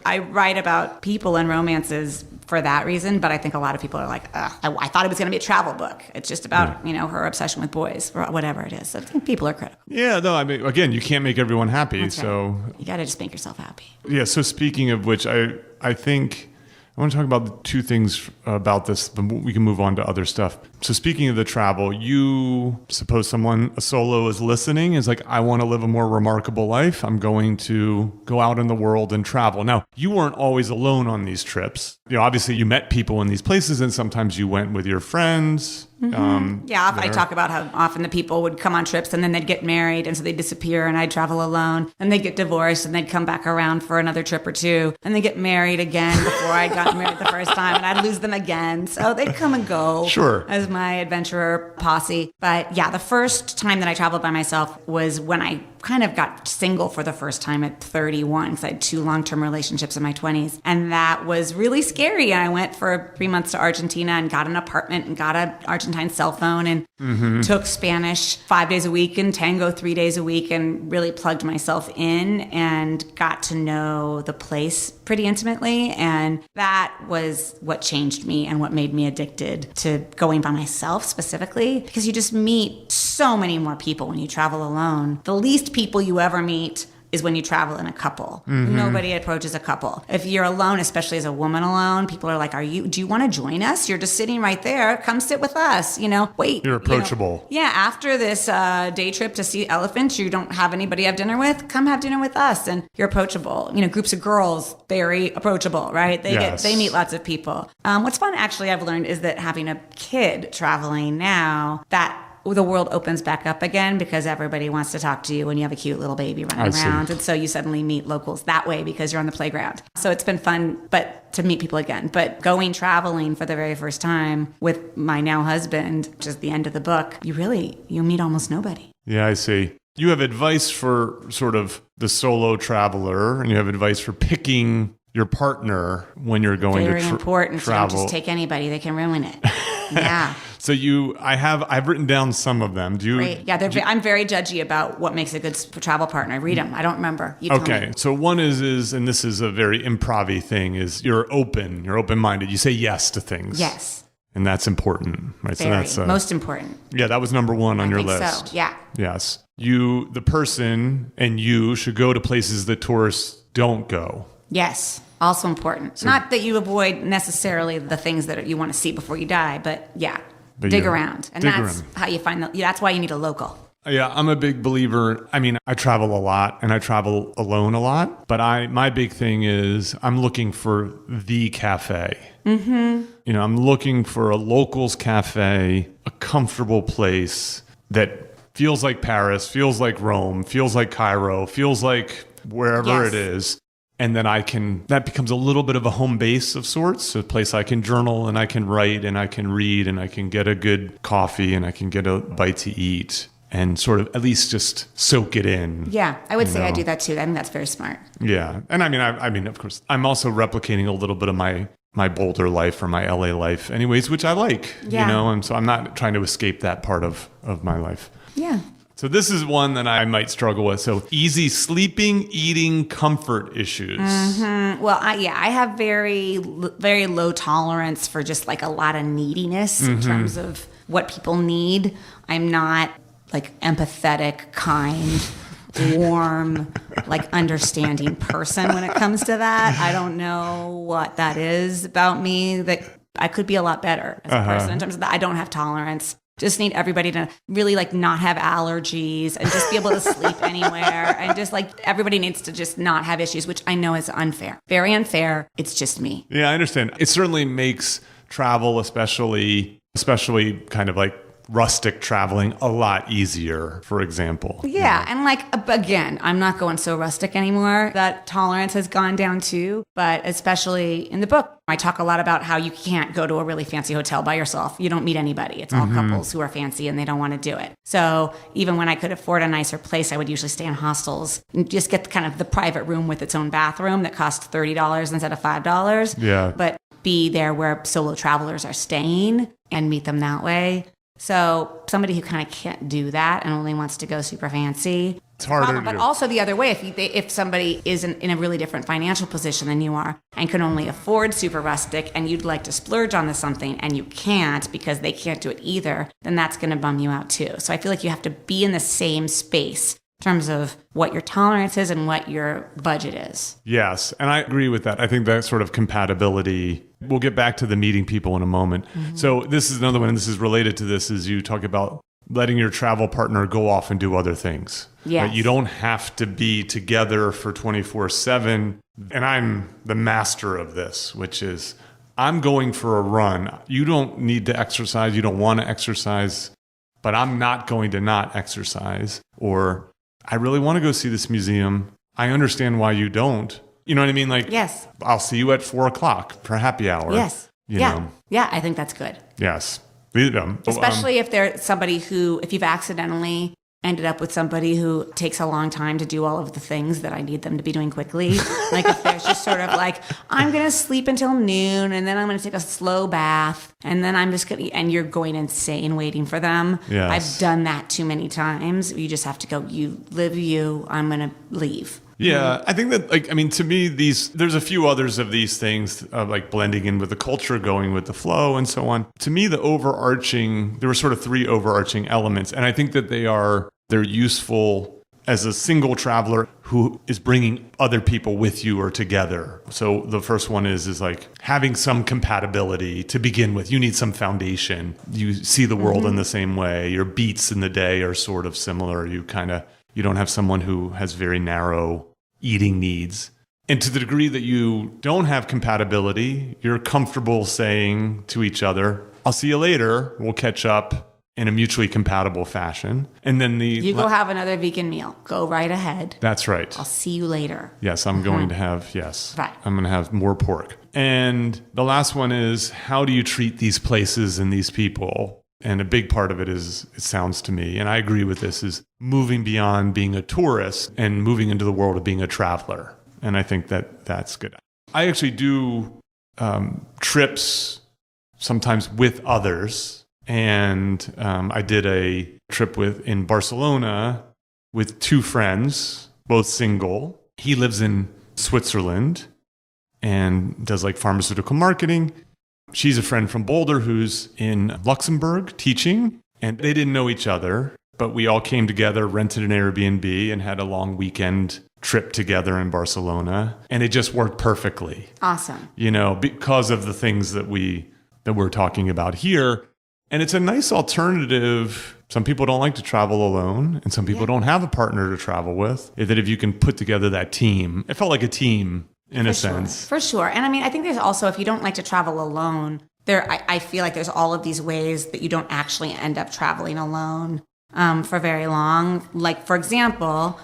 I write about people and romances for that reason, but I think a lot of people are like, I thought it was going to be a travel book. It's just about, her obsession with boys or whatever it is. So I think people are critical. Yeah, no, I mean, again, you can't make everyone happy. That's so right. You got to just make yourself happy. Yeah, so speaking of which, I think I want to talk about the two things about this, but we can move on to other stuff. So speaking of the travel, you suppose a solo is listening, is like, I want to live a more remarkable life. I'm going to go out in the world and travel. Now, you weren't always alone on these trips. Obviously you met people in these places and sometimes you went with your friends. I talk about how often the people would come on trips and then they'd get married and so they'd disappear and I'd travel alone, and they'd get divorced and they'd come back around for another trip or two and they'd get married again before I'd gotten married the first time, and I'd lose them again. So they'd come and go as my adventurer posse. But yeah, the first time that I traveled by myself was when I kind of got single for the first time at 31 because I had 2 long-term relationships in my 20s. And that was really scary. And I went for 3 months to Argentina and got an apartment and got an Argentine cell phone and took Spanish 5 days a week and tango 3 days a week and really plugged myself in and got to know the place pretty intimately. And that was what changed me and what made me addicted to going by myself specifically, because you just meet so many more people when you travel alone. The least people you ever meet is when you travel in a couple. Nobody approaches a couple. If you're alone, especially as a woman alone, people are like, do you want to join us? You're just sitting right there. Come sit with us. Wait. You're approachable. After this day trip to see elephants, you don't have anybody to have dinner with, come have dinner with us. And you're approachable. Groups of girls, very approachable, right? They meet lots of people. What's fun, actually, I've learned is that having a kid traveling now, that the world opens back up again because everybody wants to talk to you when you have a cute little baby running around. And so you suddenly meet locals that way because you're on the playground. So it's been fun, but to meet people again. But going traveling for the very first time with my now husband, which is the end of the book, you meet almost nobody. Yeah, I see. You have advice for sort of the solo traveler, and you have advice for picking your partner when you're going very to important. travel. So don't just take anybody; they can ruin it. Yeah. So I've written down some of them. Great. Yeah, I'm very judgy about what makes a good travel partner. Read them. I don't remember. You tell me. So one is, and this is a very improv-y thing, is you're open-minded. You say yes to things. Yes. And that's important, right? Very, so that's most important. Yeah, that was number one on your list. So, yeah. Yes. The person and you should go to places that tourists don't go. Yes. Also important. Not that you avoid necessarily the things that you want to see before you die, but yeah, dig around. And that's how you find that's why you need a local. Yeah, I'm a big believer. I mean, I travel a lot and I travel alone a lot, but my big thing is I'm looking for the cafe. I'm looking for a locals cafe, a comfortable place that feels like Paris, feels like Rome, feels like Cairo, feels like wherever it is. And then that becomes a little bit of a home base of sorts, a place I can journal and I can write and I can read and I can get a good coffee and I can get a bite to eat and sort of at least just soak it in. Yeah, I would say I do that too. I think that's very smart. Yeah. And I mean, of course, I'm also replicating a little bit of my Boulder life or my LA life anyways, which I like, and so I'm not trying to escape that part of my life. Yeah. So this is one that I might struggle with. So easy sleeping, eating, comfort issues. Well, I have very, very low tolerance for just like a lot of neediness in terms of what people need. I'm not like empathetic, kind, warm, like understanding person when it comes to that. I don't know what that is about me that I could be a lot better as a person in terms of that. I don't have tolerance. Just need everybody to really like not have allergies and just be able to sleep anywhere. And just like everybody needs to just not have issues, which I know is unfair. Very unfair. It's just me. Yeah, I understand. It certainly makes travel, especially kind of like rustic traveling, a lot easier, for example. Yeah. And like, again, I'm not going so rustic anymore. That tolerance has gone down too. But especially in the book, I talk a lot about how you can't go to a really fancy hotel by yourself. You don't meet anybody. It's all couples who are fancy and they don't want to do it. So even when I could afford a nicer place, I would usually stay in hostels and just get kind of the private room with its own bathroom that costs $30 instead of $5. Yeah. But be there where solo travelers are staying and meet them that way. So somebody who kind of can't do that and only wants to go super fancy, it's harder to but do. also the other way, if somebody is in a really different financial position than you are and can only afford super rustic and you'd like to splurge on this something and you can't because they can't do it either, then that's going to bum you out too. So I feel like you have to be in the same space in terms of what your tolerance is and what your budget is. Yes, and I agree with that. I think that sort of compatibility, we'll get back to the meeting people in a moment. So this is another one, and this is related to this, is you talk about letting your travel partner go off and do other things. Yes. Right? You don't have to be together for 24/7. And I'm the master of this, which is I'm going for a run. You don't need to exercise. You don't want to exercise, but I'm not going to not exercise. Or I really want to go see this museum. I understand why you don't. You know what I mean? Like, yes, I'll see you at 4:00 for happy hour. Yes. You yeah. know. Yeah, I think that's good. Yes. Especially if they're somebody who, if you've accidentally ended up with somebody who takes a long time to do all of the things that I need them to be doing quickly. Like if there's just sort of like, I'm going to sleep until noon and then I'm going to take a slow bath and then I'm just going to, and you're going insane waiting for them. Yes. I've done that too many times. You just have to go, you live you, I'm going to leave. Yeah, I think that, like, I mean, to me, there's a few others of these things, like blending in with the culture, going with the flow, and so on. To me, there were sort of three overarching elements, and I think that they're useful as a single traveler who is bringing other people with you or together. So the first one is like having some compatibility to begin with. You need some foundation. You see the world in the same way. Your beats in the day are sort of similar. You don't have someone who has very narrow eating needs. And to the degree that you don't have compatibility, you're comfortable saying to each other, I'll see you later. We'll catch up in a mutually compatible fashion. And then you go have another vegan meal. Go right ahead. That's right. I'll see you later. Yes, I'm going to have, yes. Right. I'm going to have more pork. And the last one is, how do you treat these places and these people? And a big part of it is, it sounds to me, and I agree with this, is moving beyond being a tourist and moving into the world of being a traveler. And I think that that's good. I actually do trips sometimes with others. And I did a trip in Barcelona with two friends, both single. He lives in Switzerland and does like pharmaceutical marketing. She's a friend from Boulder who's in Luxembourg teaching, and they didn't know each other, but we all came together, rented an Airbnb, and had a long weekend trip together in Barcelona, and it just worked perfectly. Awesome. You know, because of the things that we're talking about here. And it's a nice alternative. Some people don't like to travel alone, and some people don't have a partner to travel with. That if you can put together that team, it felt like a team. In a sense. For sure. And I mean, I think there's also, if you don't like to travel alone, I feel like there's all of these ways that you don't actually end up traveling alone for very long. Like, for example,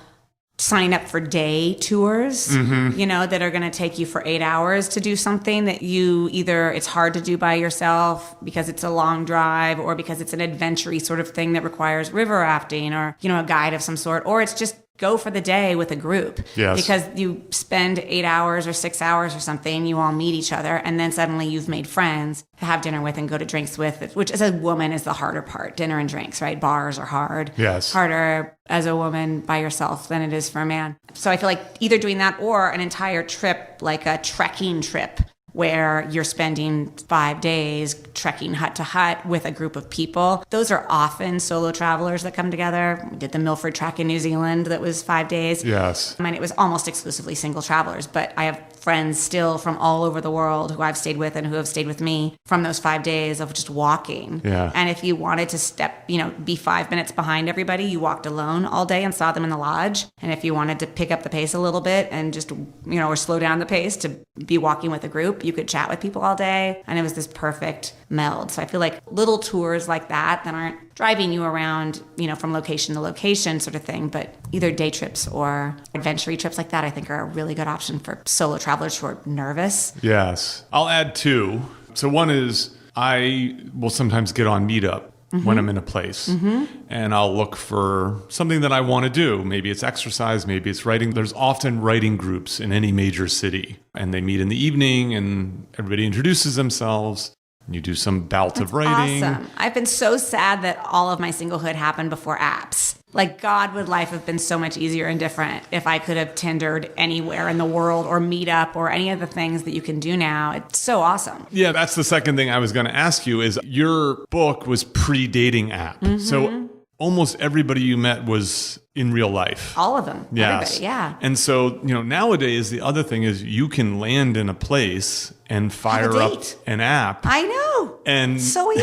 signing up for day tours, that are going to take you for 8 hours to do something that it's hard to do by yourself because it's a long drive or because it's an adventure-y sort of thing that requires river rafting or, a guide of some sort, or it's just go for the day with a group. Yes. Because you spend 8 hours or 6 hours or something, you all meet each other, and then suddenly you've made friends to have dinner with and go to drinks with, which as a woman is the harder part, dinner and drinks, right? Bars are hard. Yes. Harder as a woman by yourself than it is for a man. So I feel like either doing that or an entire trip, like a trekking trip where you're spending 5 days trekking hut to hut with a group of people. Those are often solo travelers that come together. We did the Milford Trek in New Zealand that was 5 days. Yes. I mean, it was almost exclusively single travelers, but I have friends still from all over the world who I've stayed with and who have stayed with me from those 5 days of just walking. Yeah. And if you wanted to be 5 minutes behind everybody, you walked alone all day and saw them in the lodge. And if you wanted to pick up the pace a little bit and just, or slow down the pace to be walking with a group, you could chat with people all day. And it was this perfect meld. So I feel like little tours like that aren't driving you around, from location to location sort of thing, but either day trips or adventure trips like that, I think are a really good option for solo travelers who are nervous. Yes. I'll add 2. So one is I will sometimes get on Meetup when I'm in a place, and I'll look for something that I want to do. Maybe it's exercise, maybe it's writing. There's often writing groups in any major city, and they meet in the evening and everybody introduces themselves. You do some bout of writing. Awesome. I've been so sad that all of my singlehood happened before apps. Like, God, would life have been so much easier and different if I could have Tindered anywhere in the world or Meetup or any of the things that you can do now. It's so awesome. Yeah, that's the second thing I was going to ask you is your book was pre-dating app. So almost everybody you met was in real life. All of them. Yes. Everybody, yeah. And so, nowadays, the other thing is you can land in a place and fire up an app. I know. And so easy.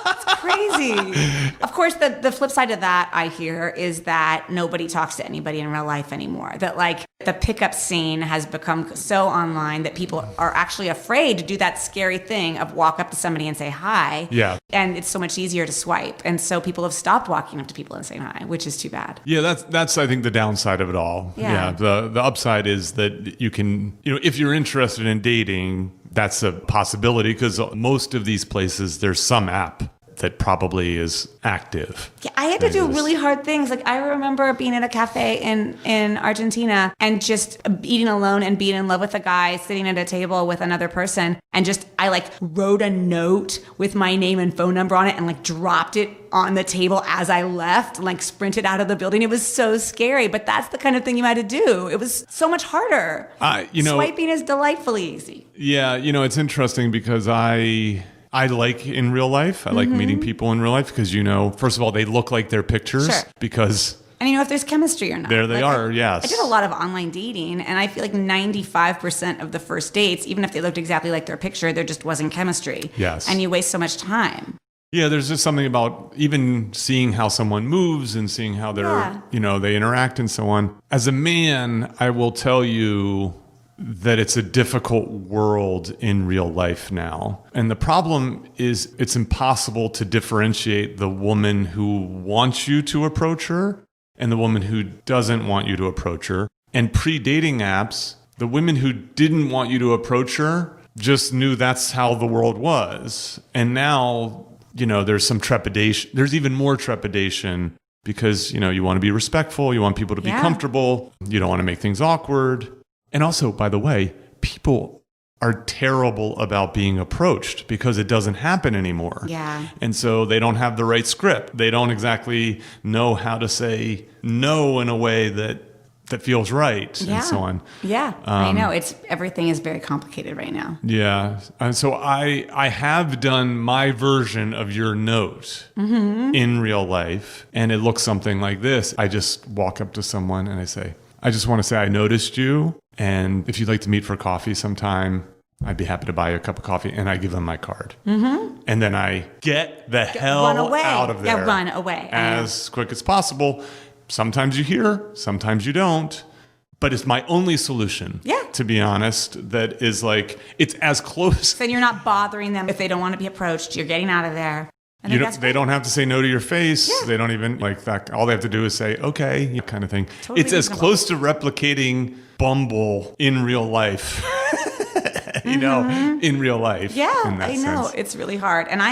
It's crazy. Of course, the flip side of that, I hear, is that nobody talks to anybody in real life anymore. That, like, the pickup scene has become so online that people are actually afraid to do that scary thing of walk up to somebody and say hi. Yeah. And it's so much easier to swipe. And so people have stopped walking up to people and saying hi, which is too bad. Yeah, that's I think the downside of it all. Yeah. The upside is that you can, if you're interested in dating, that's a possibility because most of these places, there's some app that probably is active. Yeah, I had to do really hard things. Like, I remember being at a cafe in Argentina and just eating alone and being in love with a guy sitting at a table with another person. And I wrote a note with my name and phone number on it and dropped it on the table as I left, sprinted out of the building. It was so scary, but that's the kind of thing you had to do. It was so much harder. Swiping is delightfully easy. Yeah, it's interesting because I like in real life. I like meeting people in real life because, first of all, they look like their pictures because... And if there's chemistry or not. There they are, yes. I did a lot of online dating, and I feel like 95% of the first dates, even if they looked exactly like their picture, there just wasn't chemistry. Yes. And you waste so much time. Yeah, there's just something about even seeing how someone moves and seeing how they're, they interact and so on. As a man, I will tell you that it's a difficult world in real life now. And the problem is it's impossible to differentiate the woman who wants you to approach her and the woman who doesn't want you to approach her. And pre-dating apps, the women who didn't want you to approach her just knew that's how the world was. And now, there's some trepidation. There's even more trepidation because, you want to be respectful. You want people to be comfortable. You don't want to make things awkward. And also, by the way, people are terrible about being approached because it doesn't happen anymore. Yeah. And so they don't have the right script. They don't exactly know how to say no in a way that feels right and so on. Yeah, I know. Everything is very complicated right now. Yeah. And so I have done my version of your note in real life, and it looks something like this. I just walk up to someone and I say, I just want to say I noticed you. And if you'd like to meet for coffee sometime, I'd be happy to buy you a cup of coffee. And I give them my card. And then I get the hell out of there. Yeah, run away. As quick as possible. Sometimes you hear, sometimes you don't. But it's my only solution, to be honest, that is it's as close. Then you're not bothering them if they don't want to be approached. You're getting out of there. They don't have to say no to your face. Yeah. They don't even that. All they have to do is say, okay, kind of thing. Totally it's as close to replicating Bumble in real life, in real life. Yeah, I know. It's really hard. And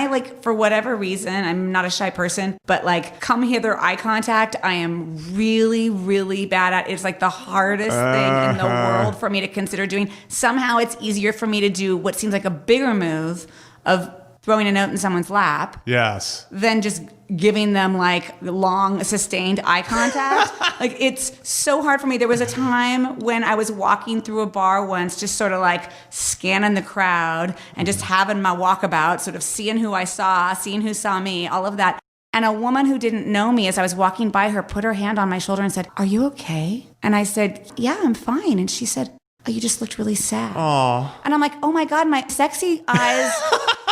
for whatever reason, I'm not a shy person, but come hither eye contact, I am really, really bad at. It's the hardest thing in the world for me to consider doing. Somehow it's easier for me to do what seems like a bigger move of throwing a note in someone's lap Yes. than just giving them like long, sustained eye contact. Like, it's so hard for me. There was a time when I was walking through a bar once, just sort of like scanning the crowd and just having my walkabout, sort of seeing who I saw, seeing who saw me, all of that. And a woman who didn't know me, as I was walking by her, put her hand on my shoulder and said, "Are you okay?" And I said, "Yeah, I'm fine." And she said, "Oh, you just looked really sad." Aww. And I'm like, "Oh my God, my sexy eyes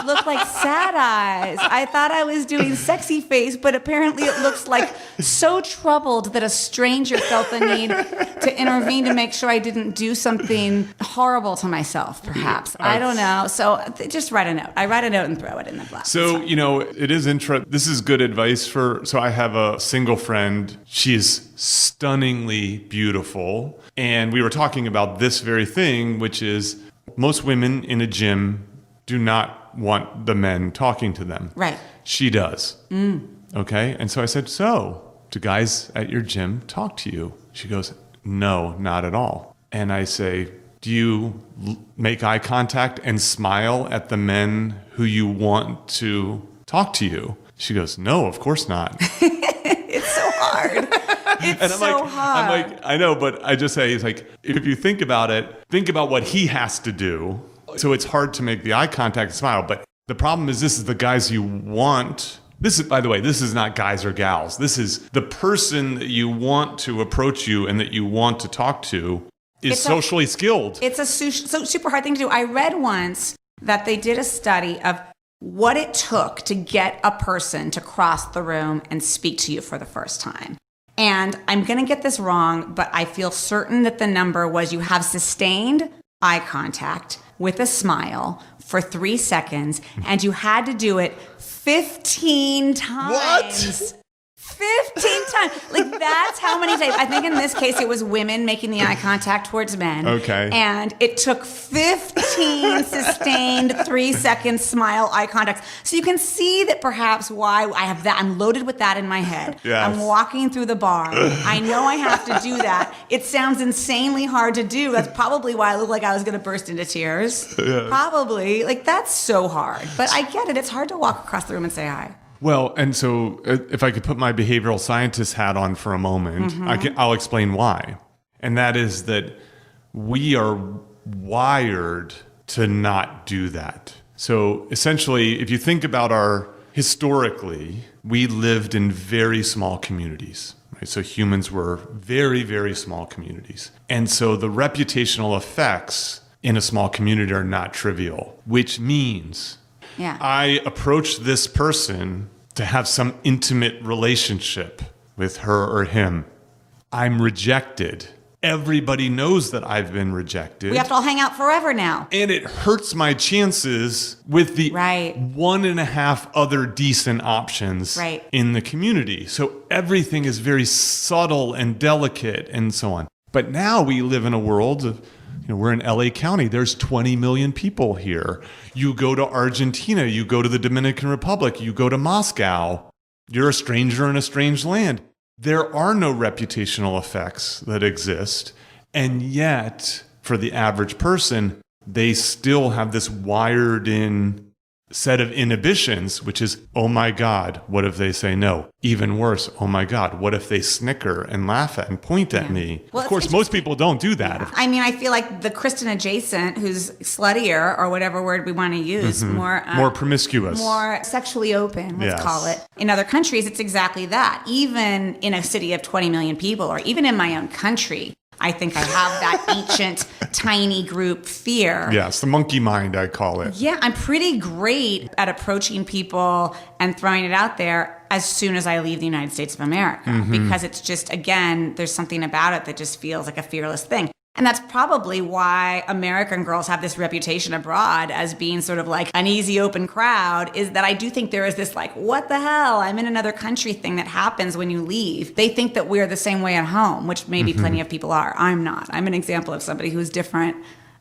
look like sad eyes. I thought I was doing sexy face, but apparently it looks like so troubled that a stranger felt the need to intervene to make sure I didn't do something horrible to myself, perhaps. I don't know." So just write a note. I write a note and throw it in the glass. So, it is this is good advice so I have a single friend. She is stunningly beautiful. And we were talking about this very thing, which is most women in a gym do not want the men talking to them. Right. She does. Okay. And so I said, "So, do guys at your gym talk to you?" She goes, "No, not at all." And I say, "Do you make eye contact and smile at the men who you want to talk to you?" She goes, "No, of course not." It's so hard. It's so hard. I'm like, I know, but I just say, it's like, if you think about it, think about what he has to do. So it's hard to make the eye contact and smile. But the problem is, this is the guys you want. This is, by the way, this is not guys or gals. This is the person that you want to approach you and that you want to talk to is socially skilled. It's a super hard thing to do. I read once that they did a study of what it took to get a person to cross the room and speak to you for the first time. And I'm going to get this wrong, but I feel certain that the number was you have sustained eye contact with a smile for 3 seconds, and you had to do it 15 times. What? 15 times. Like, that's how many times. I think in this case, it was women making the eye contact towards men. Okay. And it took 15 sustained 3-second smile eye contacts. So you can see that perhaps why I have that. I'm loaded with that in my head. Yes. I'm walking through the bar. I know I have to do that. It sounds insanely hard to do. That's probably why I looked like I was going to burst into tears. Yes. Probably. Like, that's so hard. But I get it. It's hard to walk across the room and say hi. Well, and so if I could put my behavioral scientist hat on for a moment, I'll explain why. And that is that we are wired to not do that. So essentially, if you think about historically, we lived in very small communities. Right? So humans were very, very small communities. And so the reputational effects in a small community are not trivial, which means... Yeah. I approach this person to have some intimate relationship with her or him. I'm rejected. Everybody knows that I've been rejected. We have to all hang out forever now. And it hurts my chances with the 1.5 other decent options in the community. So everything is very subtle and delicate and so on. But now we live in a world of... we're in LA County. There's 20 million people here. You go to Argentina, you go to the Dominican Republic, you go to Moscow. You're a stranger in a strange land. There are no reputational effects that exist. And yet, for the average person, they still have this wired in set of inhibitions, which is, oh my God, what if they say no? Even worse, oh my God, what if they snicker and laugh at and point at me? Well, of course, most people don't do that. Yeah. I mean, I feel like the Kristin adjacent, who's sluttier, or whatever word we want to use, more promiscuous, more sexually open, let's call it. In other countries, it's exactly that. Even in a city of 20 million people, or even in my own country, I think I have that ancient, tiny group fear. Yes, the monkey mind, I call it. Yeah, I'm pretty great at approaching people and throwing it out there as soon as I leave the United States of America. Because it's just, again, there's something about it that just feels like a fearless thing. And that's probably why American girls have this reputation abroad as being sort of like an easy, open crowd, is that I do think there is this like, what the hell? I'm in another country thing that happens when you leave. They think that we're the same way at home, which maybe plenty of people are. I'm not. I'm an example of somebody who's different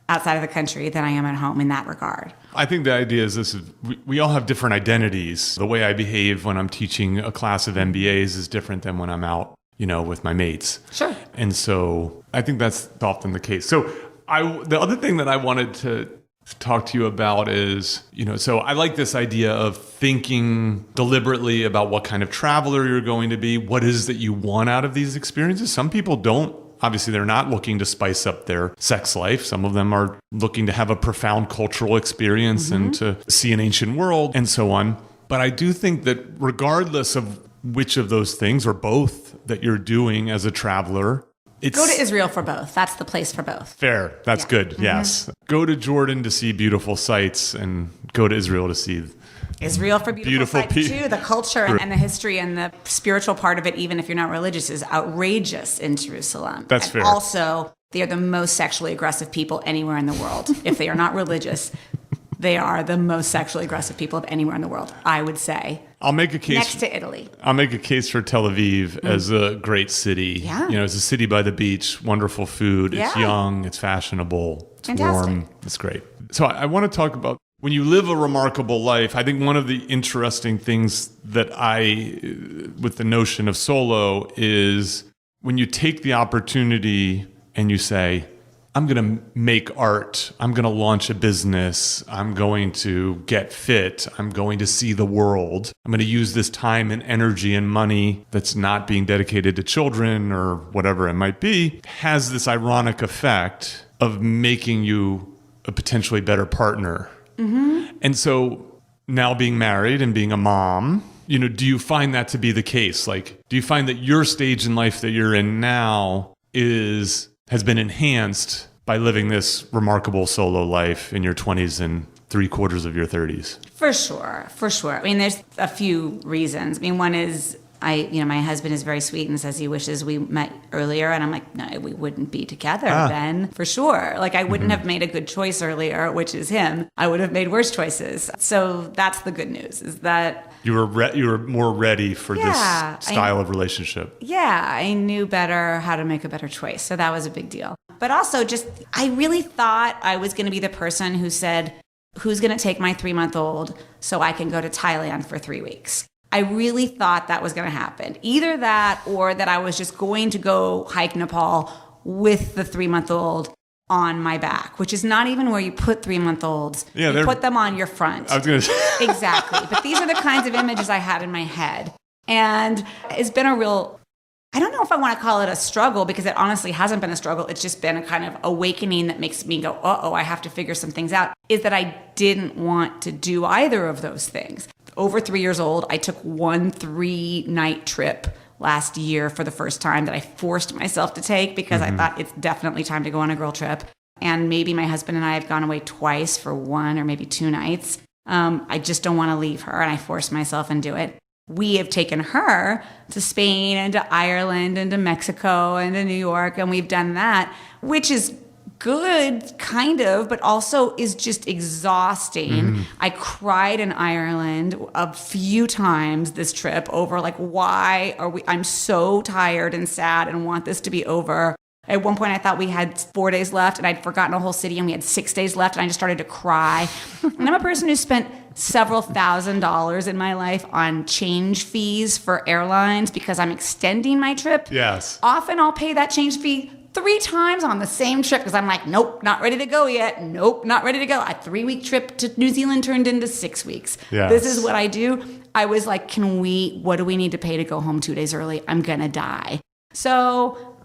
outside of the country than I am at home in that regard. I think the idea is this: we all have different identities. The way I behave when I'm teaching a class of MBAs is different than when I'm out, with my mates. Sure. And so I think that's often the case. So the other thing that I wanted to talk to you about is, so I like this idea of thinking deliberately about what kind of traveler you're going to be. What is that you want out of these experiences? Some people don't. Obviously, they're not looking to spice up their sex life. Some of them are looking to have a profound cultural experience and to see an ancient world and so on. But I do think that regardless of which of those things or both that you're doing as a traveler, go to Israel for both. That's the place for both. Fair. That's good. Yes. Go to Jordan to see beautiful sights and go to Israel to see Israel for beautiful sights too. The culture and the history and the spiritual part of it, even if you're not religious, is outrageous in Jerusalem. That's and fair. Also, they are the most sexually aggressive people anywhere in the world. If they are not religious, they are the most sexually aggressive people of anywhere in the world, I would say. I'll make a case next to Italy. I'll make a case for Tel Aviv as a great city. Yeah. It's a city by the beach, wonderful food. It's young, it's fashionable, it's fantastic. Warm, it's great. So I want to talk about when you live a remarkable life. I think one of the interesting things that with the notion of solo is when you take the opportunity and you say, I'm going to make art. I'm going to launch a business. I'm going to get fit. I'm going to see the world. I'm going to use this time and energy and money that's not being dedicated to children or whatever it might be, has this ironic effect of making you a potentially better partner. And so now being married and being a mom, do you find that to be the case? Like, do you find that your stage in life that you're in now has been enhanced by living this remarkable solo life in your 20s and 3/4 of your 30s? For sure. I mean, there's a few reasons. I mean, one is my husband is very sweet and says he wishes we met earlier. And I'm like, no, we wouldn't be together then, for sure. Like, I wouldn't have made a good choice earlier, which is him. I would have made worse choices. So that's the good news, is that you were more ready for this style of relationship. Yeah, I knew better how to make a better choice. So that was a big deal. But also I really thought I was going to be the person who said, who's going to take my 3-month-old so I can go to Thailand for 3 weeks? I really thought that was going to happen. Either that or that I was just going to go hike Nepal with the 3-month-old on my back, which is not even where you put 3-month-olds. Yeah, you put them on your front. I was going to say. Exactly. But these are the kinds of images I had in my head. And it's been a real, I don't know if I want to call it a struggle, because it honestly hasn't been a struggle. It's just been a kind of awakening that makes me go, I have to figure some things out, is that I didn't want to do either of those things. Over 3 years old, I took one 3-night trip last year for the first time that I forced myself to take because I thought it's definitely time to go on a girl trip. And maybe my husband and I have gone away twice for 1 or maybe 2 nights. I just don't want to leave her, and I forced myself and do it. We have taken her to Spain and to Ireland and to Mexico and to New York, and we've done that, which is good, kind of, but also is just exhausting. I cried in Ireland a few times this trip over, like, why are I'm so tired and sad and want this to be over. At one point, I thought we had 4 days left, and I'd forgotten a whole city, and we had 6 days left, and I just started to cry. And I'm a person who spent several $1,000s in my life on change fees for airlines because I'm extending my trip. Yes. Often I'll pay that change fee 3 times on the same trip because I'm like, nope, not ready to go yet. Nope, not ready to go. A 3-week trip to New Zealand turned into 6 weeks. Yes. This is what I do. I was like, what do we need to pay to go home 2 days early? I'm going to die. So,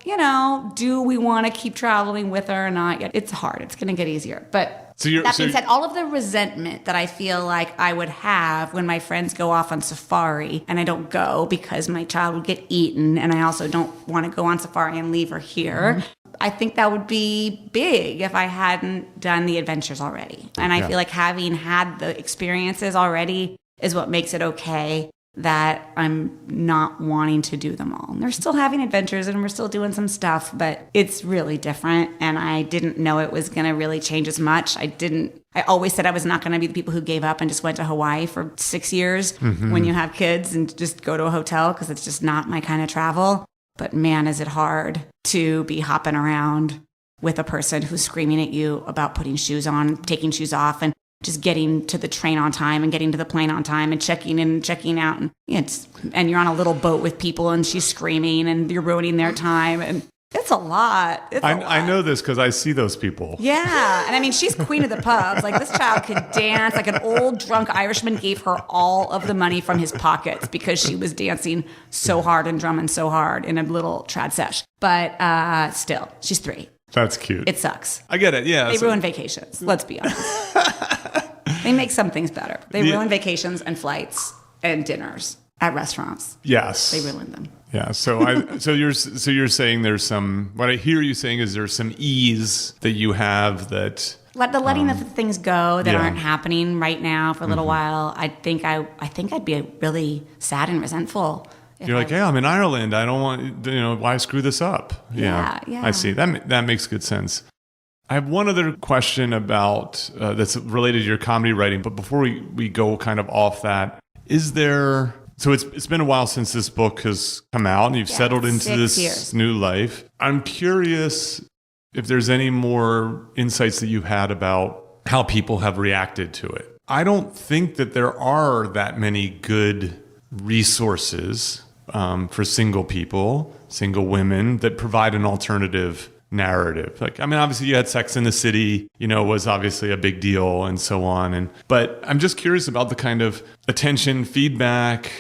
do we want to keep traveling with her or not yet? It's hard. It's going to get easier. But that being said, all of the resentment that I feel like I would have when my friends go off on safari and I don't go because my child would get eaten, and I also don't want to go on safari and leave her here. I think that would be big if I hadn't done the adventures already. And I feel like having had the experiences already is what makes it okay that I'm not wanting to do them all. And they're still having adventures and we're still doing some stuff, but it's really different. And I didn't know it was going to really change as much. I always said I was not going to be the people who gave up and just went to Hawaii for 6 years when you have kids and just go to a hotel, because it's just not my kind of travel. But man, is it hard to be hopping around with a person who's screaming at you about putting shoes on, taking shoes off, and just getting to the train on time and getting to the plane on time and checking in and checking out. And you're on a little boat with people and she's screaming and you're ruining their time. And It's a lot. I know this because I see those people. Yeah. And I mean, she's queen of the pubs. Like, this child could dance. Like, an old drunk Irishman gave her all of the money from his pockets because she was dancing so hard and drumming so hard in a little trad sesh. But still, she's 3. That's cute. It sucks. I get it. Yeah. They ruin vacations. Let's be honest. They make some things better. They ruin vacations and flights and dinners at restaurants. Yes. They ruin them. Yeah. So you're saying there's some, what I hear you saying is there's some ease that you have that letting the things go that aren't happening right now for a little while. I think I'd be really sad and resentful. You're like, yeah, I'm in Ireland. I don't want, why screw this up? Yeah. I see. That makes good sense. I have one other question about that's related to your comedy writing, but before we go kind of off that, is there? So it's been a while since this book has come out, and you've settled into 6 this years. new life. I'm curious if there's any more insights that you've had about how people have reacted to it. I don't think that there are that many good resources for single people, single women that provide an alternative narrative. Like, I mean, obviously you had Sex in the City, was obviously a big deal and so on. But I'm just curious about the kind of attention, feedback.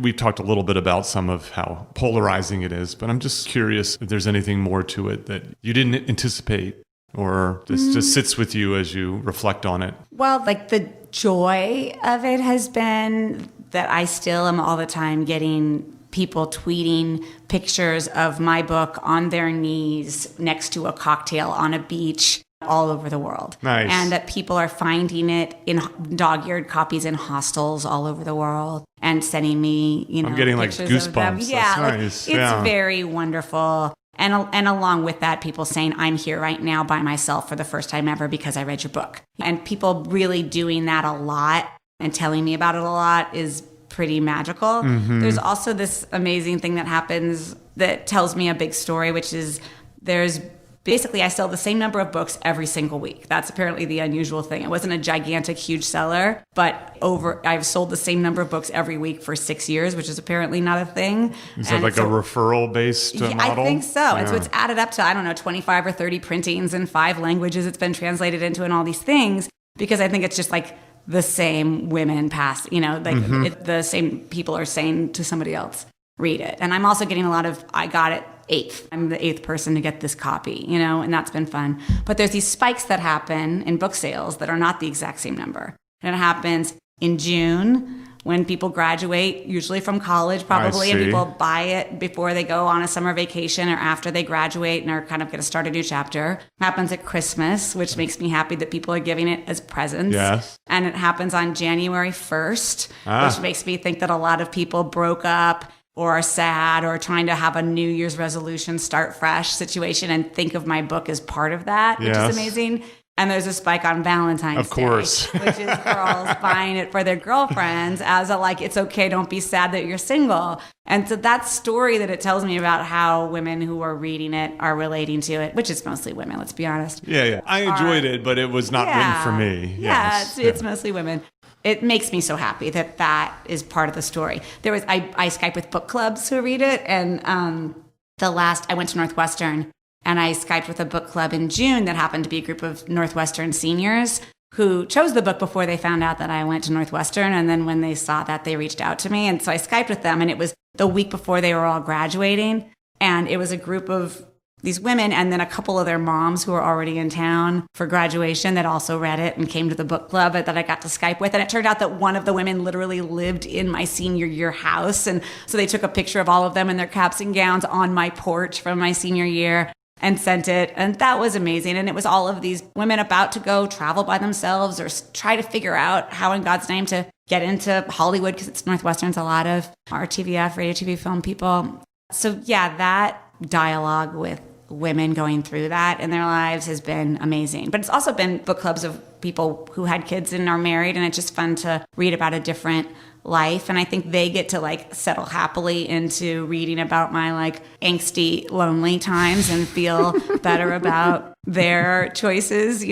We've talked a little bit about some of how polarizing it is, but I'm just curious if there's anything more to it that you didn't anticipate or this just sits with you as you reflect on it. Well, like, the joy of it has been that I still am all the time getting people tweeting pictures of my book on their knees next to a cocktail on a beach all over the world. Nice. And that people are finding it in dog-eared copies in hostels all over the world and sending me, I'm getting like pictures of them. goosebumps. Yeah, That's nice. It's very wonderful. And along with that, people saying, I'm here right now by myself for the first time ever because I read your book. And people really doing that a lot and telling me about it a lot is pretty magical. Mm-hmm. There's also this amazing thing that happens that tells me a big story, which is I sell the same number of books every single week. That's apparently the unusual thing. It wasn't a gigantic, huge seller, but I've sold the same number of books every week for 6 years, which is apparently not a thing. Is that like a referral-based model? I think so. Yeah. And so it's added up to, 25 or 30 printings in 5 languages it's been translated into and all these things, because I think it's just like the same women the same people are saying to somebody else, read it. And I'm also getting a lot of, I got it 8th. I'm the 8th person to get this copy, and that's been fun. But there's these spikes that happen in book sales that are not the exact same number. And it happens in June when people graduate, usually from college probably, and people buy it before they go on a summer vacation or after they graduate and are kind of going to start a new chapter. It happens at Christmas, which makes me happy that people are giving it as presents. Yes. And it happens on January 1st, which makes me think that a lot of people broke up or are sad or trying to have a New Year's resolution, start fresh situation, and think of my book as part of that, which is amazing. And there's a spike on Valentine's Day, which is girls buying it for their girlfriends as it's okay, don't be sad that you're single. And so that story that it tells me about how women who are reading it are relating to it, which is mostly women, let's be honest. Yeah. I enjoyed it, but it was not written for me. Yes. It's mostly women. It makes me so happy that is part of the story. I Skype with book clubs who read it, and I went to Northwestern, and I Skyped with a book club in June that happened to be a group of Northwestern seniors who chose the book before they found out that I went to Northwestern. And then when they saw that, they reached out to me. And so I Skyped with them, and it was the week before they were all graduating. And it was a group of these women and then a couple of their moms who were already in town for graduation that also read it and came to the book club that I got to Skype with. And it turned out that one of the women literally lived in my senior year house. And so they took a picture of all of them in their caps and gowns on my porch from my senior year and sent it. And that was amazing. And it was all of these women about to go travel by themselves or try to figure out how in God's name to get into Hollywood, because it's Northwestern's a lot of RTVF, radio, TV, film people. So yeah, that dialogue with women going through that in their lives has been amazing. But it's also been book clubs of people who had kids and are married, and it's just fun to read about a different life. And I think they get to settle happily into reading about my angsty, lonely times and feel better about their choices.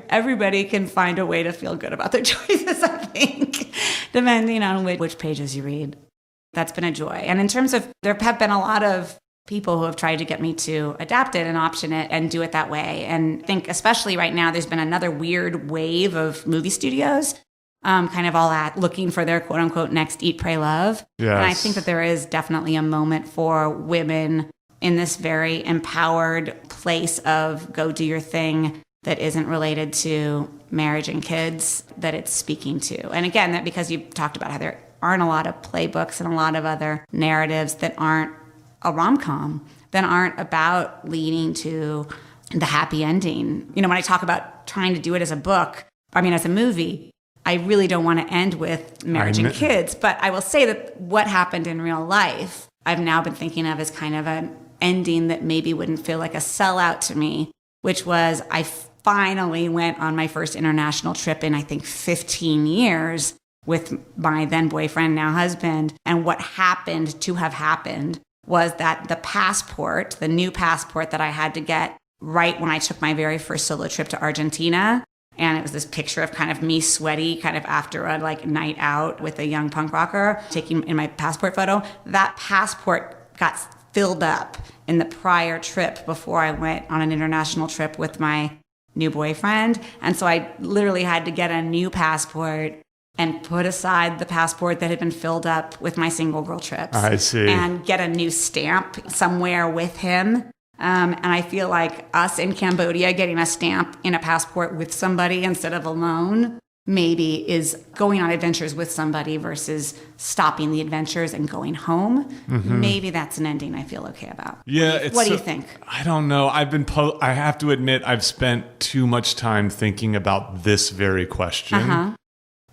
Everybody can find a way to feel good about their choices, I think, depending on which pages you read. That's been a joy. And in terms of, there have been a lot of people who have tried to get me to adapt it and option it and do it that way. And I think especially right now, there's been another weird wave of movie studios kind of all looking for their quote unquote next Eat, Pray, Love. Yes. And I think that there is definitely a moment for women in this very empowered place of go do your thing that isn't related to marriage and kids, that it's speaking to. And again, that because you talked about how there aren't a lot of playbooks and a lot of other narratives that aren't a rom-com, that aren't about leading to the happy ending. You know, when I talk about trying to do it as a book, as a movie, I really don't want to end with marriage and kids. But I will say that what happened in real life, I've now been thinking of as kind of an ending that maybe wouldn't feel like a sellout to me, which was I finally went on my first international trip in, I think, 15 years with my then boyfriend, now husband. And what happened to have happened was that the new passport that I had to get right when I took my very first solo trip to Argentina, and it was this picture of kind of me sweaty, kind of after a night out with a young punk rocker, taking in my passport photo. That passport got filled up in the prior trip before I went on an international trip with my new boyfriend. And so I literally had to get a new passport and put aside the passport that had been filled up with my single girl trips. I see. And get a new stamp somewhere with him. And I feel like us in Cambodia getting a stamp in a passport with somebody instead of alone maybe is going on adventures with somebody versus stopping the adventures and going home. Mm-hmm. Maybe that's an ending I feel okay about. Yeah. What do you think? I don't know. I have to admit, I've spent too much time thinking about this very question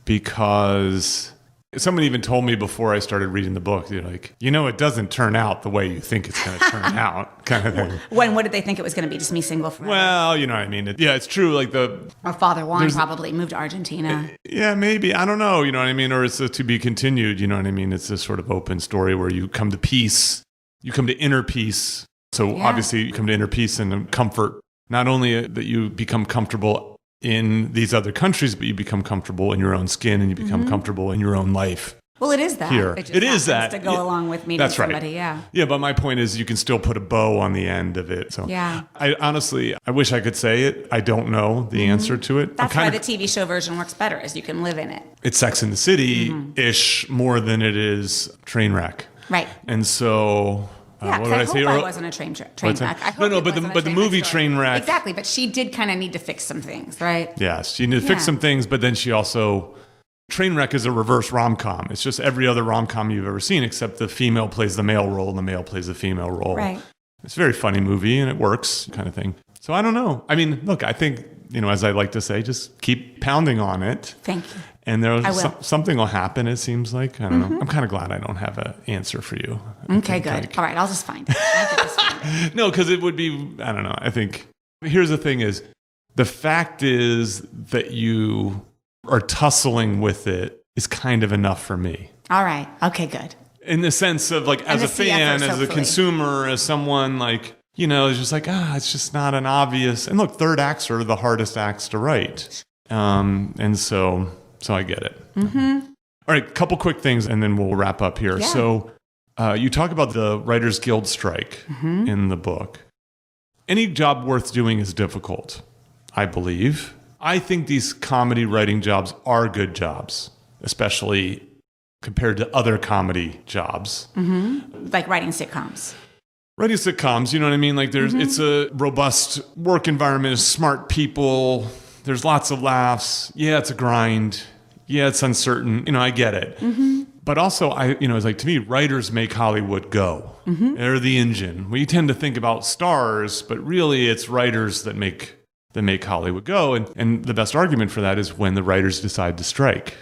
because someone even told me before I started reading the book, they're like, it doesn't turn out the way you think it's going to turn out, kind of thing. What did they think it was going to be? Just me single forever? Well, you know what I mean? It's true. Or Father Juan probably moved to Argentina. Yeah, maybe. I don't know. You know what I mean? Or it's to be continued. You know what I mean? It's this sort of open story where you come to peace. You come to inner peace. So obviously you come to inner peace and comfort. Not only that you become comfortable in these other countries, but you become comfortable in your own skin and you become comfortable in your own life. Well, it is that. Here. It is that. To go along with meeting somebody, yeah. Yeah, but my point is you can still put a bow on the end of it. So yeah. I wish I could say it. I don't know the answer to it. That's why the TV show version works better, is you can live in it. It's Sex and the City-ish more than it is Trainwreck. Right. And so... Yeah, because I hope I wasn't a train wreck. But the movie Trainwreck... Exactly, but she did kind of need to fix some things, right? Yes, she needed to fix some things, but then she also... Trainwreck is a reverse rom-com. It's just every other rom-com you've ever seen, except the female plays the male role and the male plays the female role. Right. It's a very funny movie, and it works, kind of thing. So I don't know. I mean, look, I think, as I like to say, just keep pounding on it. Thank you. And something will happen, it seems like. I don't know. I'm kind of glad I don't have an answer for you. Okay, good. All right, I'll just find it. No, because it would be, I don't know. I think, here's the thing is, the fact is that you are tussling with it is kind of enough for me. All right. Okay, good. In the sense of as a fan, as a consumer, as someone it's just it's just not an obvious, and look, third acts are the hardest acts to write. And so I get it. Mm-hmm. All right, couple quick things, and then we'll wrap up here. Yeah. So you talk about the Writers Guild strike in the book. Any job worth doing is difficult, I believe. I think these comedy writing jobs are good jobs, especially compared to other comedy jobs. Mm-hmm. Like writing sitcoms. Writing sitcoms, you know what I mean? It's a robust work environment, it's smart people, there's lots of laughs. Yeah, it's a grind. Yeah, it's uncertain. I get it. Mm-hmm. But also, it's to me, writers make Hollywood go. Mm-hmm. They're the engine. We tend to think about stars, but really it's writers that make Hollywood go. And the best argument for that is when the writers decide to strike.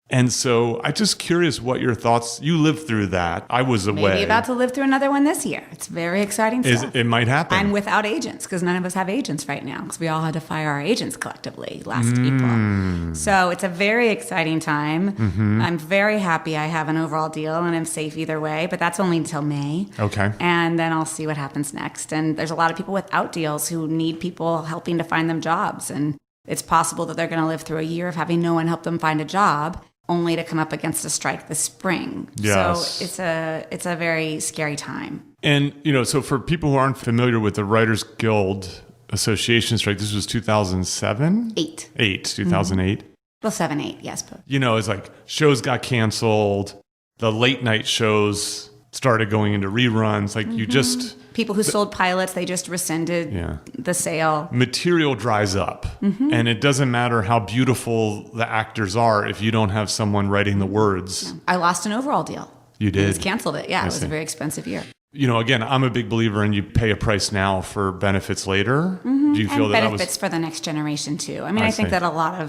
And so I'm just curious what your thoughts, you lived through that. I was away. Maybe about to live through another one this year. It's very exciting stuff. It might happen. And without agents, because none of us have agents right now, because we all had to fire our agents collectively last April. So it's a very exciting time. Mm-hmm. I'm very happy I have an overall deal and I'm safe either way, but that's only until May. Okay. And then I'll see what happens next. And there's a lot of people without deals who need people helping to find them jobs. And it's possible that they're going to live through a year of having no one help them find a job. only to come up against a strike this spring. Yes. So it's a very scary time. And, so for people who aren't familiar with the Writers Guild Association strike, this was 2007? 2008. Well, 7, 8, yes. But. It's like shows got canceled. The late night shows started going into reruns. Like you just... People who sold pilots, they just rescinded the sale. Material dries up. And it doesn't matter how beautiful the actors are if you don't have someone writing the words. I lost an overall deal. You did? They just canceled it. Yeah, it was a very expensive year. Again, I'm a big believer in you pay a price now for benefits later. Do you feel and that benefits for the next generation too? I mean, I think that a lot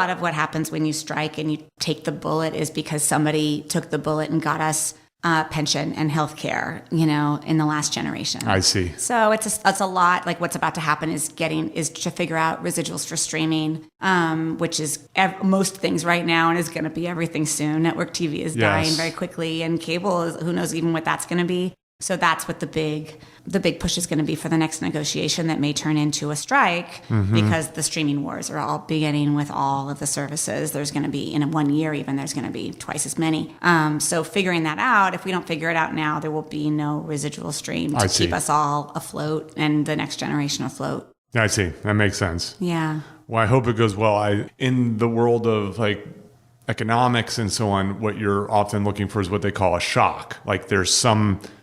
of what happens when you strike and you take the bullet is because somebody took the bullet and got us pension and health care, in the last generation. I see. So it's a lot. Like what's about to happen is to figure out residuals for streaming, which is most things right now and is going to be everything soon. Network TV is dying very quickly, and cable is, who knows even what that's going to be. So that's what the big push is going to be for the next negotiation that may turn into a strike, because the streaming wars are all beginning with all of the services. There's going to be, in 1 year even, there's going to be twice as many. So figuring that out, if we don't figure it out now, there will be no residual stream to keep us all afloat and the next generation afloat. I see. That makes sense. Yeah. Well, I hope it goes well. In the world of economics and so on, what you're often looking for is what they call a shock. Like there's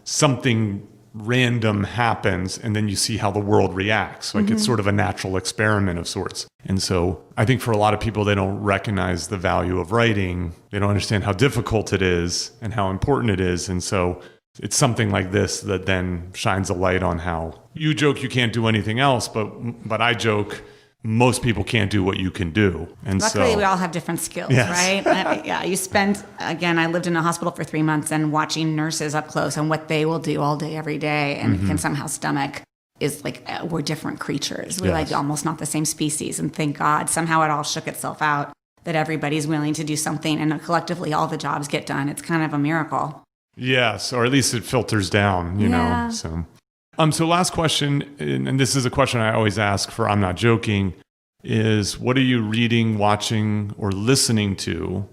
something random happens and then you see how the world reacts. Like it's sort of a natural experiment of sorts. And so I think for a lot of people, they don't recognize the value of writing. They don't understand how difficult it is and how important it is. And so it's something like this that then shines a light on how you joke you can't do anything else, but I joke most people can't do what you can do. And luckily, we all have different skills, right? You spend, again, I lived in a hospital for 3 months and watching nurses up close and what they will do all day, every day, and can somehow stomach is we're different creatures. We're almost not the same species. And thank God, somehow it all shook itself out that everybody's willing to do something and collectively all the jobs get done. It's kind of a miracle. Yes, or at least it filters down, you know, so... So last question, and this is a question I always ask for I'm Not Joking, is what are you reading, watching, or listening to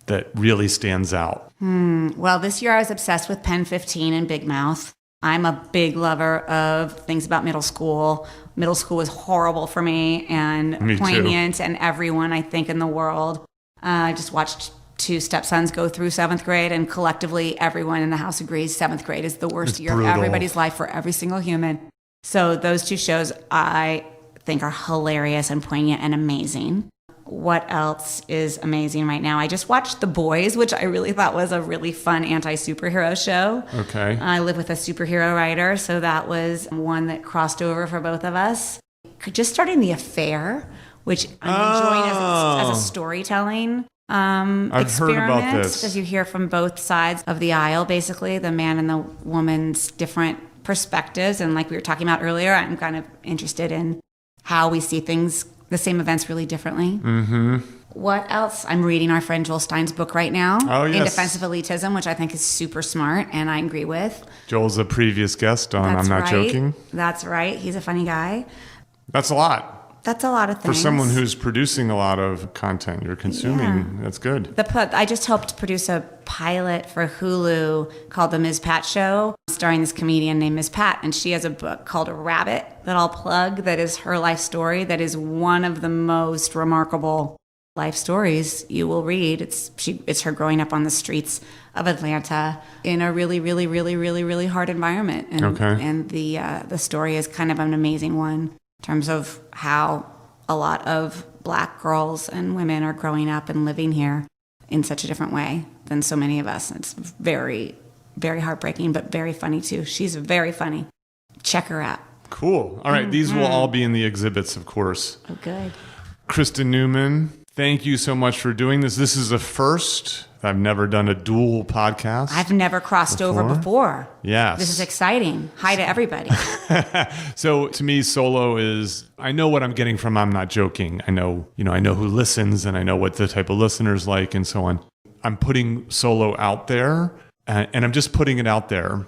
that really stands out? Well, this year I was obsessed with Pen 15 and Big Mouth. I'm a big lover of things about middle school. Middle school was horrible for me and poignant, and everyone, I think, in the world. I just watched 2 stepsons go through 7th grade, and collectively everyone in the house agrees 7th grade is the worst year of everybody's life for every single human. So those 2 shows I think are hilarious and poignant and amazing. What else is amazing right now? I just watched The Boys, which I really thought was a really fun anti-superhero show. Okay. I live with a superhero writer, so that was one that crossed over for both of us. Just starting The Affair, which I'm enjoying as a storytelling I've heard about this. As you hear from both sides of the aisle, basically, the man and the woman's different perspectives. And like we were talking about earlier, I'm kind of interested in how we see things, the same events, really differently. What else? I'm reading our friend Joel Stein's book right now, In Defense of Elitism, which I think is super smart and I agree with. Joel's a previous guest on I'm Not Joking. That's right. He's a funny guy. That's a lot. That's a lot of things. For someone who's producing a lot of content you're consuming, that's good. I just helped produce a pilot for Hulu called The Ms. Pat Show, starring this comedian named Ms. Pat, and she has a book called Rabbit that I'll plug that is her life story that is one of the most remarkable life stories you will read. It's her growing up on the streets of Atlanta in a really, really, really, really, really hard environment. And the story is kind of an amazing one in terms of how a lot of Black girls and women are growing up and living here in such a different way than so many of us. It's very, very heartbreaking, but very funny too. She's very funny. Check her out. Cool. All right. These will all be in the exhibits, of course. Oh, good. Kristin Newman, thank you so much for doing this. This is a first. I've never done a dual podcast. I've never crossed over before. Yes. This is exciting. Hi to everybody. So to me, solo is, I know what I'm getting from I'm Not Joking. I know who listens and I know what the type of listeners like and so on. I'm putting solo out there and I'm just putting it out there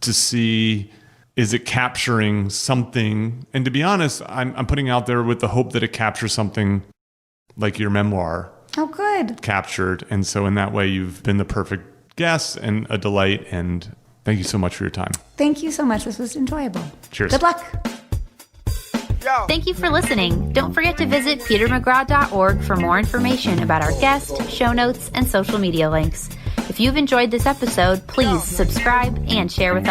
to see, is it capturing something? And to be honest, I'm putting it out there with the hope that it captures something like your memoir. Oh, good. captured. And so in that way, you've been the perfect guest and a delight. And thank you so much for your time. Thank you so much. This was enjoyable. Cheers. Good luck. Thank you for listening. Don't forget to visit petermcgraw.org for more information about our guest, show notes, and social media links. If you've enjoyed this episode, please subscribe and share with